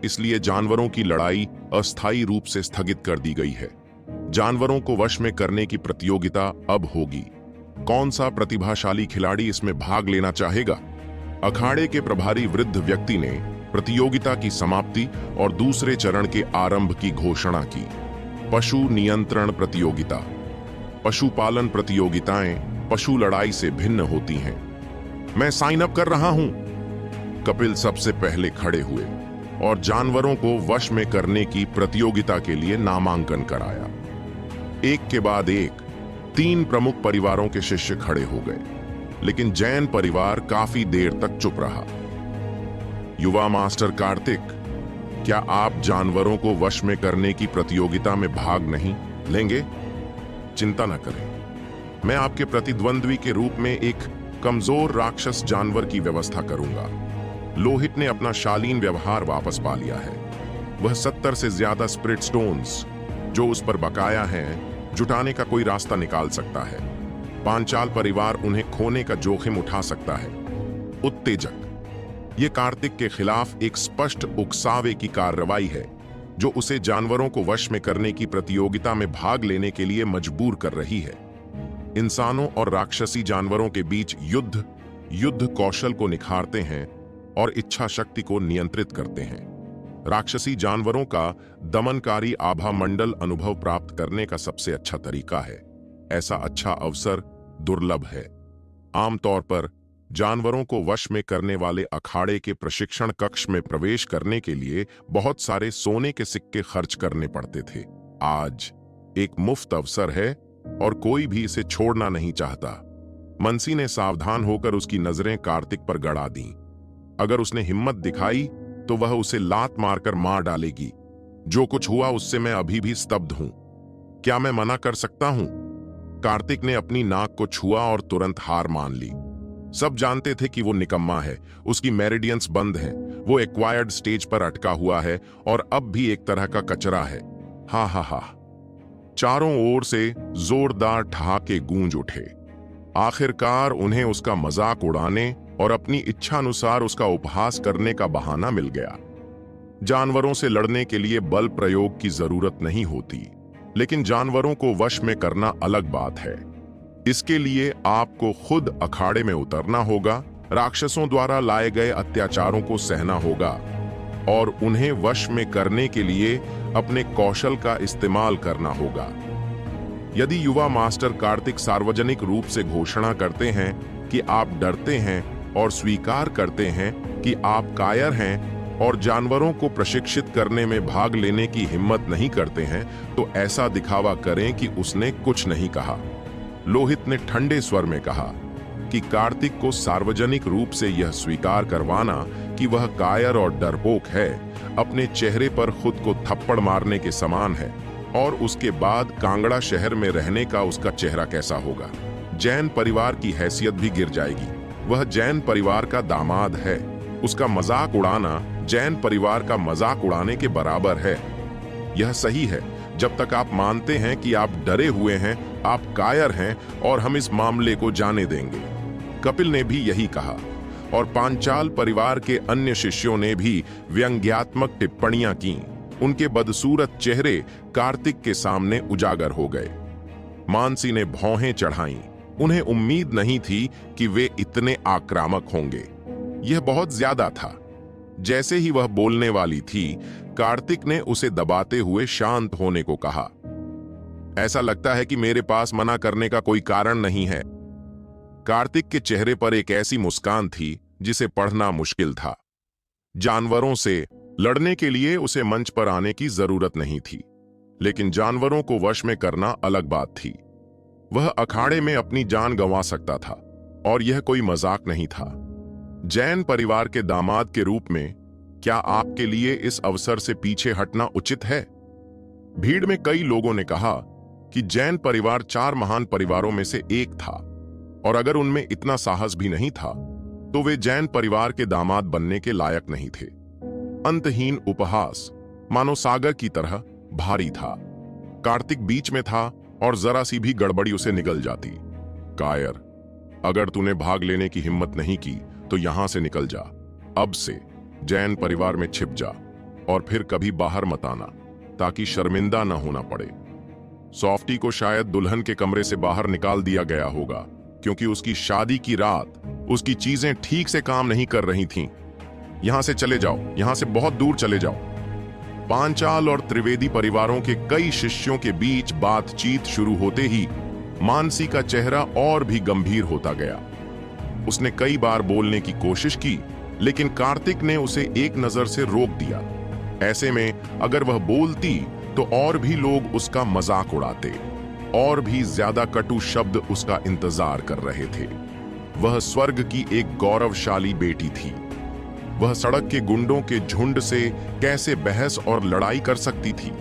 इसलिए जानवरों की लड़ाई अस्थायी रूप से स्थगित कर दी गई है। जानवरों को वश में करने की प्रतियोगिता अब होगी। कौन सा प्रतिभाशाली खिलाड़ी इसमें भाग लेना चाहेगा? अखाड़े के प्रभारी वृद्ध व्यक्ति ने प्रतियोगिता की समाप्ति और दूसरे चरण के आरंभ की घोषणा की। पशु नियंत्रण प्रतियोगिता। पशुपालन प्रतियोगिताएं पशु लड़ाई से भिन्न होती हैं। मैं साइन अप कर रहा हूं। कपिल सबसे पहले खड़े हुए और जानवरों को वश में करने की प्रतियोगिता के लिए नामांकन कराया। एक के बाद एक 3 प्रमुख परिवारों के शिष्य खड़े हो गए, लेकिन जैन परिवार काफी देर तक चुप रहा। युवा मास्टर कार्तिक, क्या आप जानवरों को वश में करने की प्रतियोगिता में भाग नहीं लेंगे? चिंता न करें, मैं आपके प्रतिद्वंद्वी के रूप में एक कमजोर राक्षस जानवर की व्यवस्था करूंगा। लोहित ने अपना शालीन व्यवहार वापस पा लिया है। वह 70 से ज्यादा स्पिरिट स्टोन्स जो उस पर बकाया हैं, जुटाने का कोई रास्ता निकाल सकता है। पांचाल परिवार उन्हें खोने का जोखिम उठा सकता है। उत्तेजक, ये कार्तिक के खिलाफ एक स्पष्ट उकसावे की कार्रवाई है जो उसे जानवरों को वश में करने की प्रतियोगिता में भाग लेने के लिए मजबूर कर रही है। इंसानों और राक्षसी जानवरों के बीच युद्ध कौशल को निखारते हैं और इच्छा शक्ति को नियंत्रित करते हैं। राक्षसी जानवरों का दमनकारी आभा मंडल अनुभव प्राप्त करने का सबसे अच्छा तरीका है। ऐसा अच्छा अवसर दुर्लभ है। आमतौर पर जानवरों को वश में करने वाले अखाड़े के प्रशिक्षण कक्ष में प्रवेश करने के लिए बहुत सारे सोने के सिक्के खर्च करने पड़ते थे। आज एक मुफ्त अवसर है और कोई भी इसे छोड़ना नहीं चाहता। मनसी ने सावधान होकर उसकी नजरें कार्तिक पर गड़ा दीं। अगर उसने हिम्मत दिखाई तो वह उसे लात मारकर मार डालेगी। जो कुछ हुआ उससे मैं अभी भी स्तब्ध हूं। क्या मैं मना कर सकता हूं? कार्तिक ने अपनी नाक को छुआ और तुरंत हार मान ली। सब जानते थे कि वो निकम्मा है। उसकी मेरिडियंस बंद हैं। वो एक्वायर्ड स्टेज पर अटका हुआ है और अब भी एक तरह का कचरा है। हा हा हा। चारों ओर से जोरदार ठहाके गूंज उठे। आखिरकार उन्हें उसका मजाक उड़ाने और अपनी इच्छानुसार उसका उपहास करने का बहाना मिल गया। जानवरों से लड़ने के लिए बल प्रयोग की जरूरत नहीं होती, लेकिन जानवरों को वश में करना अलग बात है। इसके लिए आपको खुद अखाड़े में उतरना होगा, राक्षसों द्वारा लाए गए अत्याचारों को सहना होगा और उन्हें वश में करने के लिए अपने कौशल का इस्तेमाल करना होगा। यदि युवा मास्टर कार्तिक सार्वजनिक रूप से घोषणा करते हैं कि आप डरते हैं और स्वीकार करते हैं कि आप कायर हैं और जानवरों को प्रशिक्षित करने में भाग लेने की हिम्मत नहीं करते हैं, तो ऐसा दिखावा करें कि उसने कुछ नहीं कहा। लोहित ने ठंडे स्वर में कहा कि कार्तिक को सार्वजनिक रूप से यह स्वीकार करवाना कि वह कायर और डरपोक है, अपने चेहरे पर खुद को थप्पड़ मारने के समान है। और उसके बाद कांगड़ा शहर में रहने का उसका चेहरा कैसा होगा? जैन परिवार की हैसियत भी गिर जाएगी। वह जैन परिवार का दामाद है। उसका मजाक उड़ाना जैन परिवार का मजाक उड़ाने के बराबर है। यह सही है जब तक आप मानते हैं कि आप डरे हुए हैं, आप कायर हैं और हम इस मामले को जाने देंगे। कपिल ने भी यही कहा और पांचाल परिवार के अन्य शिष्यों ने भी व्यंग्यात्मक टिप्पणियां की। उनके बदसूरत चेहरे कार्तिक के सामने उजागर हो गए। मानसी ने भौहें चढ़ाईं। उन्हें उम्मीद नहीं थी कि वे इतने आक्रामक होंगे। यह बहुत ज्यादा था। जैसे ही वह बोलने वाली थी, कार्तिक ने उसे दबाते हुए शांत होने को कहा। ऐसा लगता है कि मेरे पास मना करने का कोई कारण नहीं है। कार्तिक के चेहरे पर एक ऐसी मुस्कान थी जिसे पढ़ना मुश्किल था। जानवरों से लड़ने के लिए उसे मंच पर आने की जरूरत नहीं थी, लेकिन जानवरों को वश में करना अलग बात थी। वह अखाड़े में अपनी जान गंवा सकता था और यह कोई मजाक नहीं था। जैन परिवार के दामाद के रूप में क्या आपके लिए इस अवसर से पीछे हटना उचित है? भीड़ में कई लोगों ने कहा कि जैन परिवार 4 महान परिवारों में से एक था और अगर उनमें इतना साहस भी नहीं था तो वे जैन परिवार के दामाद बनने के लायक नहीं थे। अंतहीन उपहास मानो सागर की तरह भारी था। कार्तिक बीच में था और जरा सी भी गड़बड़ी उसे निगल जाती। कायर, अगर तूने भाग लेने की हिम्मत नहीं की तो यहां से निकल जा। अब से जैन परिवार में छिप जा और फिर कभी बाहर मत आना, ताकि शर्मिंदा न होना पड़े। सॉफ्टी को शायद दुल्हन के कमरे से बाहर निकाल दिया गया होगा क्योंकि उसकी शादी की रात उसकी चीजें ठीक से काम नहीं कर रही थीं। यहां से चले जाओ, यहां से बहुत दूर चले जाओ। पांचाल और त्रिवेदी परिवारों के कई शिष्यों के बीच बातचीत शुरू होते ही मानसी का चेहरा और भी गंभीर होता गया। उसने कई बार बोलने की कोशिश की, लेकिन कार्तिक ने उसे एक नजर से रोक दिया। ऐसे में अगर वह बोलती तो और भी लोग उसका मजाक उड़ाते, और भी ज्यादा कटु शब्द उसका इंतजार कर रहे थे। वह स्वर्ग की एक गौरवशाली बेटी थी। वह सड़क के गुंडों के झुंड से कैसे बहस और लड़ाई कर सकती थी?